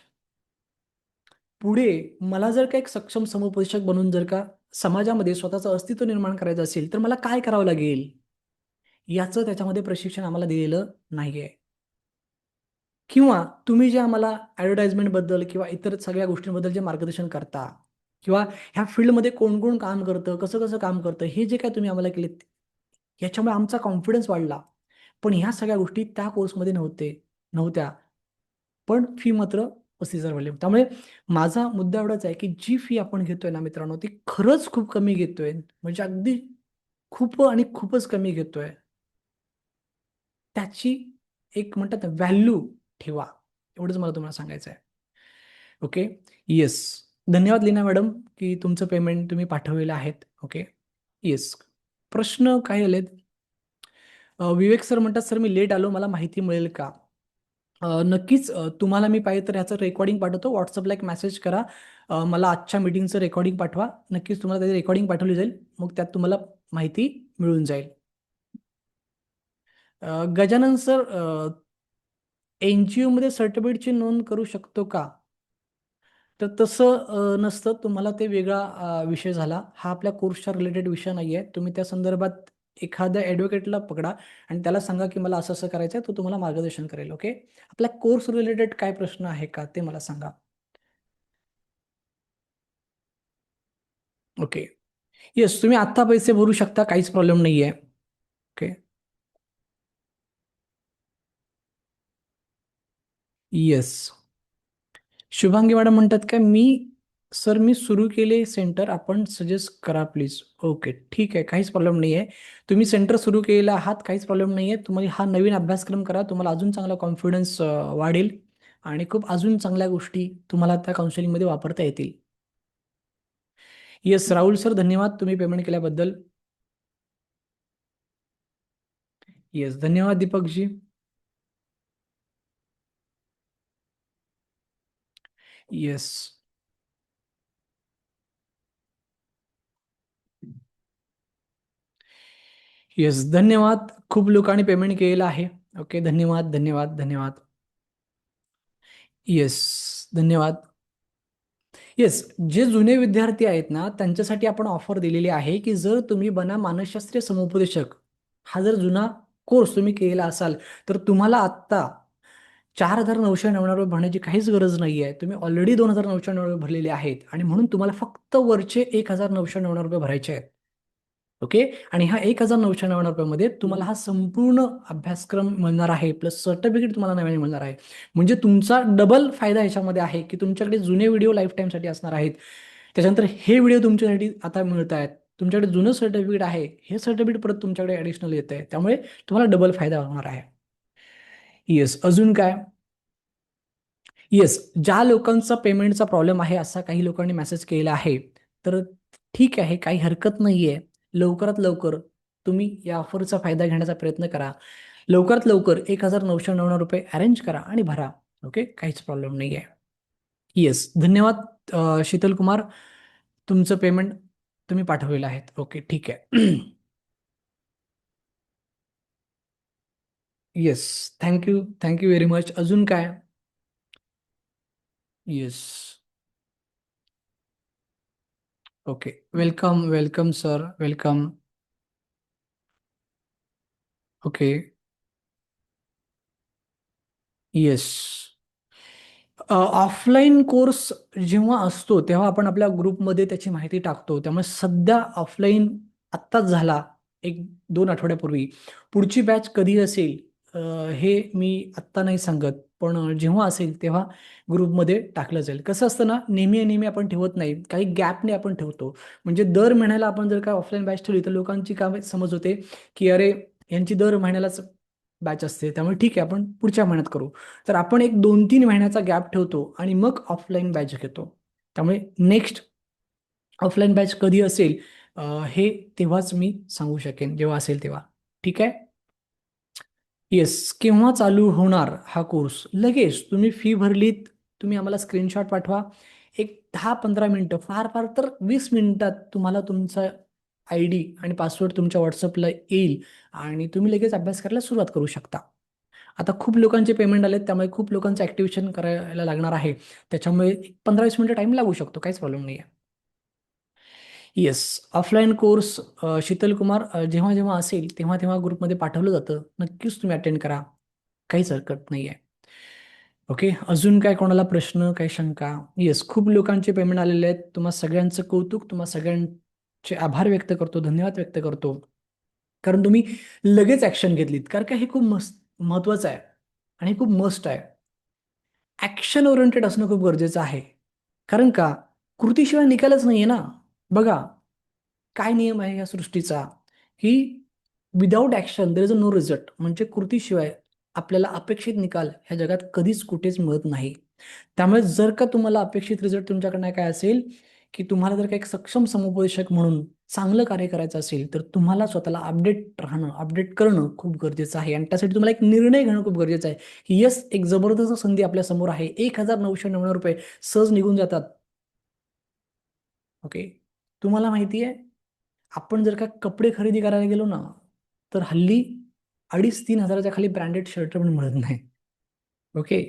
पुढे मला जर का एक सक्षम समुपदेशक बनून जर का समाजामध्ये स्वतःचं अस्तित्व निर्माण करायचं असेल, तर मला काय करावं लागेल?" याचं त्याच्यामध्ये प्रशिक्षण आम्हाला दिलेलं नाहीये. किंवा तुम्ही जे आम्हाला ॲडव्हर्टाइजमेंटबद्दल किंवा इतर सगळ्या गोष्टींबद्दल जे मार्गदर्शन करता किंवा ह्या फील्डमध्ये कोण-कोण काम करतं, कसं-कसं काम करतं, हे जे काही तुम्ही आम्हाला केलेत, याच्यामुळे आमचा कॉन्फिडन्स वाढला. पण ह्या सगळ्या गोष्टी त्या कोर्समध्ये नव्हत्या. पण फी मात्र 35,000 वाढली. त्यामुळे माझा मुद्दा एवढाच आहे, की जी फी आपण घेतोय ना मित्रांनो, ती खरंच खूप कमी घेतोय. म्हणजे अगदी खूप आणि खूपच कमी घेतोय. त्याची एक म्हणतात ना व्हॅल्यू ठेवा. एवढंच मला तुम्हाला सांगायचं आहे. ओके. येस. धन्यवाद लीना मॅडम, की तुमचं पेमेंट तुम्ही पाठवलेलं आहेत. ओके. येस. प्रश्न काय आलेत? विवेक सर म्हणतात, "सर मी लेट आलो, मला माहिती मिळेल का?" नक्कीच तुम्हाला मी पाहिजे तर ह्याचं रेकॉर्डिंग पाठवतो. व्हॉट्सअपला एक मेसेज करा. मला आजच्या मीटिंगचं रेकॉर्डिंग पाठवा. नक्कीच तुम्हाला त्याची रेकॉर्डिंग पाठवली जाईल. मग त्यात तुम्हाला माहिती मिळून जाईल. गजानन सर, NGOमध्ये सर्टिफिकेटची नोंद करू शकतो का? तर तसं नसतं. तुम्हाला ते वेगळा विषय झाला. हा आपल्या कोर्सच्या रिलेटेड विषय नाही आहे. तुम्ही त्या संदर्भात एखाद्या ॲडव्होकेटला पकडा आणि त्याला सांगा की मला असं-असं करायचं आहे. तो तुम्हाला मार्गदर्शन करेल. ओके. आपल्या कोर्स रिलेटेड काय प्रश्न आहे का ते मला सांगा. ओके. येस, तुम्ही आत्ता पैसे भरू शकता. काहीच प्रॉब्लेम नाहीये. ओके. येस. शुभांगी मॅडम म्हणतात का सर मी सुरू केले सेंटर, आपण सजेस्ट करा प्लीज. ओके, ठीक आहे, काहीच प्रॉब्लेम नाही आहे. तुम्ही सेंटर सुरू केलेलं आहात, काहीच प्रॉब्लेम नाही आहे. तुम्हाला हा नवीन अभ्यासक्रम करा, तुम्हाला अजून चांगला कॉन्फिडन्स वाढेल आणि खूप अजून चांगल्या गोष्टी तुम्हाला त्या काउन्सिलिंगमध्ये वापरता येतील. येस, राहुल सर, धन्यवाद तुम्ही पेमेंट केल्याबद्दल. येस, धन्यवाद दीपकजी. येस. येस, धन्यवाद. खूप लोकांनी पेमेंट केलेलं आहे. ओके, धन्यवाद, धन्यवाद, धन्यवाद. येस, धन्यवाद. येस, जे जुने विद्यार्थी आहेत ना त्यांच्यासाठी आपण ऑफर दिलेली आहे की जर तुम्ही बना मानसशास्त्रीय समुपदेशक हा जर जुना कोर्स तुम्ही केलेला असाल तर तुम्हाला आत्ता 4,999 भरण्याची काहीच गरज नाही आहे. तुम्ही ऑलरेडी 2,999 भरलेले आहेत आणि म्हणून तुम्हाला फक्त वरचे 1,999 रुपये भरायचे आहेत. ओके. आणि ह्या 1,999 रुपयामध्ये तुम्हाला हा संपूर्ण अभ्यासक्रम मिळणार आहे प्लस सर्टिफिकेट तुम्हाला नव्याने मिळणार आहे. म्हणजे तुमचा डबल फायदा ह्याच्यामध्ये आहे की तुमच्याकडे जुने व्हिडिओ लाईफ टाईमसाठी असणार आहेत. त्याच्यानंतर हे व्हिडिओ तुमच्यासाठी आता मिळत आहेत. तुमच्याकडे जुनं सर्टिफिकेट आहे, हे सर्टिफिकेट परत तुमच्याकडे ॲडिशनल येत आहे. त्यामुळे तुम्हाला डबल फायदा होणार आहे. येस, अजून काय? येस, ज्या लोकांचा पेमेंटचा प्रॉब्लेम आहे असा काही लोकांनी मेसेज केलेला आहे, तर ठीक आहे, काही हरकत नाही आहे. लवकरात लवकर तुम्ही या ऑफरचा फायदा घेण्याचा प्रयत्न करा. लवकरात लवकर 1,999 रुपये अरेंज करा आणि भरा. ओके, काहीच प्रॉब्लेम नाही आहे. येस, धन्यवाद शीतल कुमार. तुमचं पेमेंट तुम्ही पाठवलेलं आहे. ओके, ठीक आहे. Yes, thank you, thank you very much. अजून काय? Yes. Okay, welcome, welcome sir, welcome. Okay. Yes. Offline course जेव्हा असतो तेव्हा आपण आपल्या ग्रुपमध्ये त्याची माहिती टाकतो. त्यामुळे सध्या ऑफलाईन आत्ताच झाला, 1-2 आठवड्यापूर्वी. पुढची बॅच कधी असेल हे मी आत्ता नाही सांगत. पण जेव्हा असेल तेव्हा ग्रुपमध्ये टाकलं जाईल. कसं असतं ना, नेहमी आपण ठेवत नाही. काही गॅपने आपण ठेवतो. म्हणजे दर महिन्याला आपण जर का ऑफलाईन बॅच ठेवली तर लोकांची काय समज होते, की अरे यांची दर महिन्यालाच बॅच असते. त्यामुळे ठीक आहे, आपण पुढच्या महिन्यात करू. तर आपण एक 2-3 महिन्याचा गॅप ठेवतो आणि मग ऑफलाईन बॅच घेतो. त्यामुळे नेक्स्ट ऑफलाईन बॅच कधी असेल हे तेव्हाच मी सांगू शकेन, जेव्हा असेल तेव्हा. ठीक आहे? येस. केव्हा चालू होणार हा कोर्स? लगेच तुम्ही फी भरलीत, तुम्ही आम्हाला स्क्रीनशॉट पाठवा. एक 10-15 मिनिटं, फार तर 20 मिनिटात तुम्हाला तुमचा आयडी आणि पासवर्ड तुमच्या WhatsAppला येईल आणि तुम्ही लगेच अभ्यास करायला सुरुवात करू शकता. आता खूप लोकांचे पेमेंट आलेत, त्यामुळे खूप लोकांचं ॲक्टिव्हेशन करायला लागणार आहे. त्याच्यामुळे 15-20 मिनिटं टाईम लागू शकतो, काहीच प्रॉब्लेम नाही आहे. Yes, offline course Sheetal Kumar जेव्हा असेल तेव्हा ग्रुपमध्ये पाठवलं जातं. नक्कीच तुम्ही अटेंड करा. काहीच हरकत नाही आहे. ओके, अजून काय कोणाला प्रश्न, काय शंका? येस, खूप लोकांचे पेमेंट आलेले आहेत. तुम्हा सगळ्यांचं कौतुक, तुम्हा सगळ्यांचे आभार व्यक्त करतो, धन्यवाद व्यक्त करतो. कारण तुम्ही लगेच ॲक्शन घेतलीत. कारण का हे खूप महत्त्वाचं आहे आणि हे खूप मस्ट आहे. ॲक्शन ओरिएंटेड असणं खूप गरजेचं आहे. कारण का? कृतीशिवाय निकालच नाहीये ना. बघा, काय नियम आहे या सृष्टीचा, की without action there is a no result. म्हणजे कृतीशिवाय आपल्याला अपेक्षित निकाल ह्या जगात कधीच कुठेच मिळत नाही. त्यामुळे जर का तुम्हाला अपेक्षित रिझल्ट तुमच्याकडनं काय असेल, की तुम्हाला जर का एक सक्षम समुपदेशक म्हणून चांगलं कार्य करायचं असेल तर तुम्हाला स्वतःला अपडेट राहणं, अपडेट करणं खूप गरजेचं आहे आणि त्यासाठी तुम्हाला एक निर्णय घेणं खूप गरजेचं आहे की येस, एक जबरदस्त संधी आपल्या समोर आहे. 1999 सहज निघून जातात. ओके. तुम्हाला माहिती आहे, आपण जर का कपडे खरेदी करायला गेलो ना, तर हल्ली 2,500-3,000च्या खाली ब्रँडेड शर्ट पण मिळत नाही. ओके.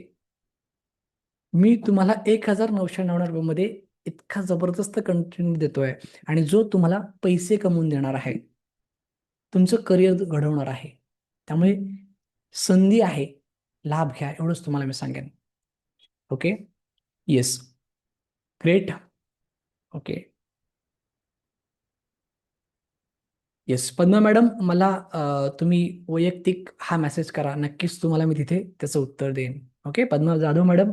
मी तुम्हाला 1999 मध्ये इतका जबरदस्त कंटेंट देतोय आणि जो तुम्हाला पैसे कमवून देणार आहे, तुमचं करिअर घडवणार आहे. त्यामुळे संधी आहे, लाभ घ्या, एवढंच तुम्हाला मी सांगेन. Okay. Yes. Great. Okay. Yes, Padma madam, मला तुम्ही वैयक्तिक हा मेसेज करा, नक्कीच तुम्हाला मी तिथे त्याचं उत्तर देईन. ओके, पद्मा जाधव मॅडम,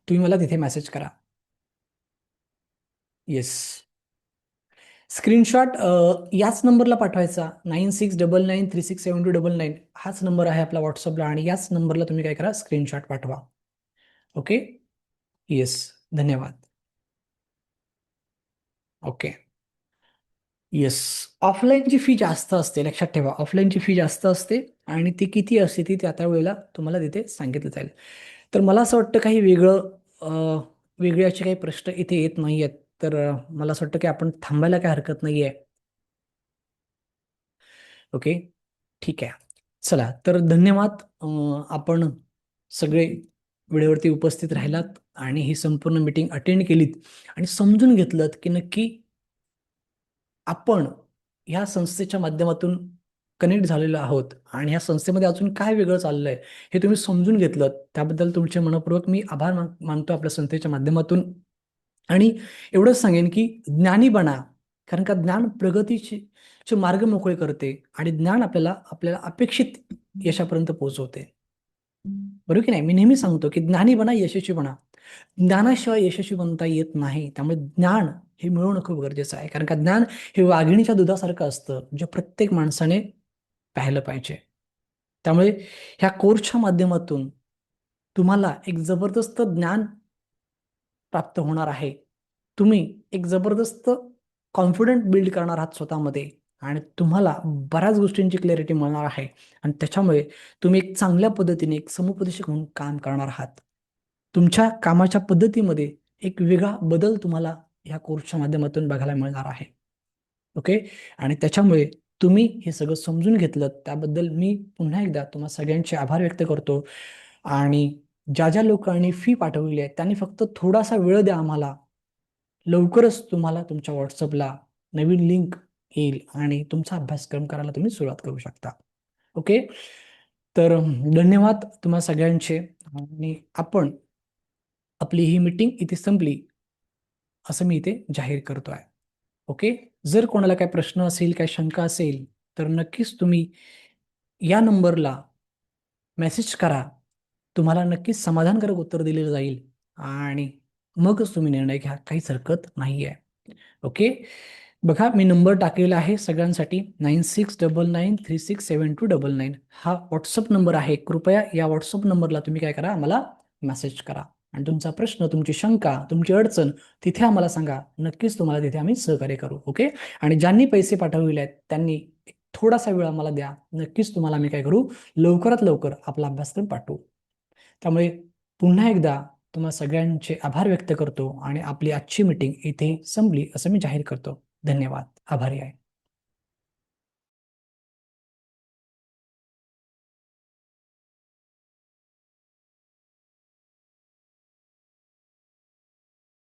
तुम्ही मला तिथे मेसेज करा. येस. स्क्रीनशॉट याच नंबरला पाठवायचा, 9699367299. हाच नंबर आहे आपला व्हॉट्सअपला आणि याच नंबरला तुम्ही काय करा, स्क्रीनशॉट पाठवा. ओके. येस. धन्यवाद. ओके. येस. ऑफलाईनची फी जास्त असते, लक्षात ठेवा. ऑफलाईनची फी जास्त असते आणि ती किती असते ती त्या त्या वेळेला तुम्हाला तिथे सांगितलं जाईल. तर मला असं वाटतं काही वेगळे असे काही प्रश्न इथे येत नाही आहेत. तर मला असं वाटतं की आपण थांबायला काही हरकत नाही आहे. ओके. ठीक आहे. चला, तर धन्यवाद. आपण सगळे वेळेवरती उपस्थित राहिलात आणि ही संपूर्ण मीटिंग अटेंड केलीत आणि समजून घेतलं की नक्की आपण ह्या संस्थेच्या माध्यमातून कनेक्ट झालेलो आहोत आणि ह्या संस्थेमध्ये अजून काय वेगळं चाललंय हे तुम्ही समजून घेतलं. त्याबद्दल तुमचे मनपूर्वक मी आभार मानतो आपल्या संस्थेच्या माध्यमातून. आणि एवढंच सांगेन की ज्ञानी बना, कारण का ज्ञान प्रगतीचे चे मार्ग मोकळे करते आणि ज्ञान आपल्याला आपल्याला अपेक्षित यशापर्यंत पोहोचवते. बरोबर की नाही? मी नेहमी सांगतो की ज्ञानी बना, यशस्वी बना. ज्ञानाशिवाय यशस्वी बनता येत नाही. त्यामुळे ज्ञान हे मिळवणं खूप गरजेचं आहे. कारण का ज्ञान हे वाघिणीच्या दुधासारखं असतं, जे प्रत्येक माणसाने पाहिलं पाहिजे. त्यामुळे ह्या कोर्सच्या माध्यमातून तुम्हाला एक जबरदस्त ज्ञान प्राप्त होणार आहे. तुम्ही एक जबरदस्त कॉन्फिडंट बिल्ड करणार आहात स्वतःमध्ये आणि तुम्हाला बऱ्याच गोष्टींची क्लॅरिटी मिळणार आहे आणि त्याच्यामुळे तुम्ही एक चांगल्या पद्धतीने एक समुपदेशक म्हणून काम करणार आहात. तुमच्या कामाच्या पद्धतीमध्ये एक वेगळा बदल तुम्हाला ह्या कोर्सच्या माध्यमातून बघायला मिळणार आहे. ओके. आणि त्याच्यामुळे तुम्ही हे सगळं समजून घेतलं त्याबद्दल मी पुन्हा एकदा तुम्हा सगळ्यांचे आभार व्यक्त करतो आणि ज्या ज्या लोकांनी फी पाठवलेली आहे त्यांनी फक्त थोडासा वेळ द्या आम्हाला. लवकरच तुम्हाला तुमच्या व्हॉट्सअपला नवीन लिंक येईल आणि तुमचा अभ्यासक्रम करायला तुम्ही सुरुवात करू शकता. ओके. तर धन्यवाद तुम्हा सगळ्यांचे आणि आपण आपली ही मीटिंग इथे संपली असं मी इथे जाहीर करतो आहे. ओके. जर कोणाला काही प्रश्न असेल, काही शंका असेल, तर नक्कीच तुम्ही या नंबरला मेसेज करा. तुम्हाला नक्कीच समाधानकारक उत्तर दिलं जाईल आणि मगच तुम्ही निर्णय घ्या. काहीच हरकत नाही आहे. ओके. बघा, मी नंबर टाकलेला आहे सगळ्यांसाठी, 9699367299. हा व्हॉट्सअप नंबर आहे. कृपया या व्हॉट्सअप नंबरला तुम्ही काय करा, आम्हाला मेसेज करा आणि तुमचा प्रश्न, तुमची शंका, तुमची अडचण तिथे आम्हाला सांगा. नक्कीच तुम्हाला तिथे आम्ही सहकार्य करू. ओके. आणि ज्यांनी पैसे पाठवले आहेत त्यांनी थोडासा वेळ आम्हाला द्या. नक्कीच तुम्हाला आम्ही काय करू, लवकरात लवकर आपला अभ्यासक्रम पाठवू. त्यामुळे पुन्हा एकदा तुम्हा सगळ्यांचे आभार व्यक्त करतो आणि आपली आजची मीटिंग इथे संपली असं मी जाहीर करतो. धन्यवाद. आभारी आहे.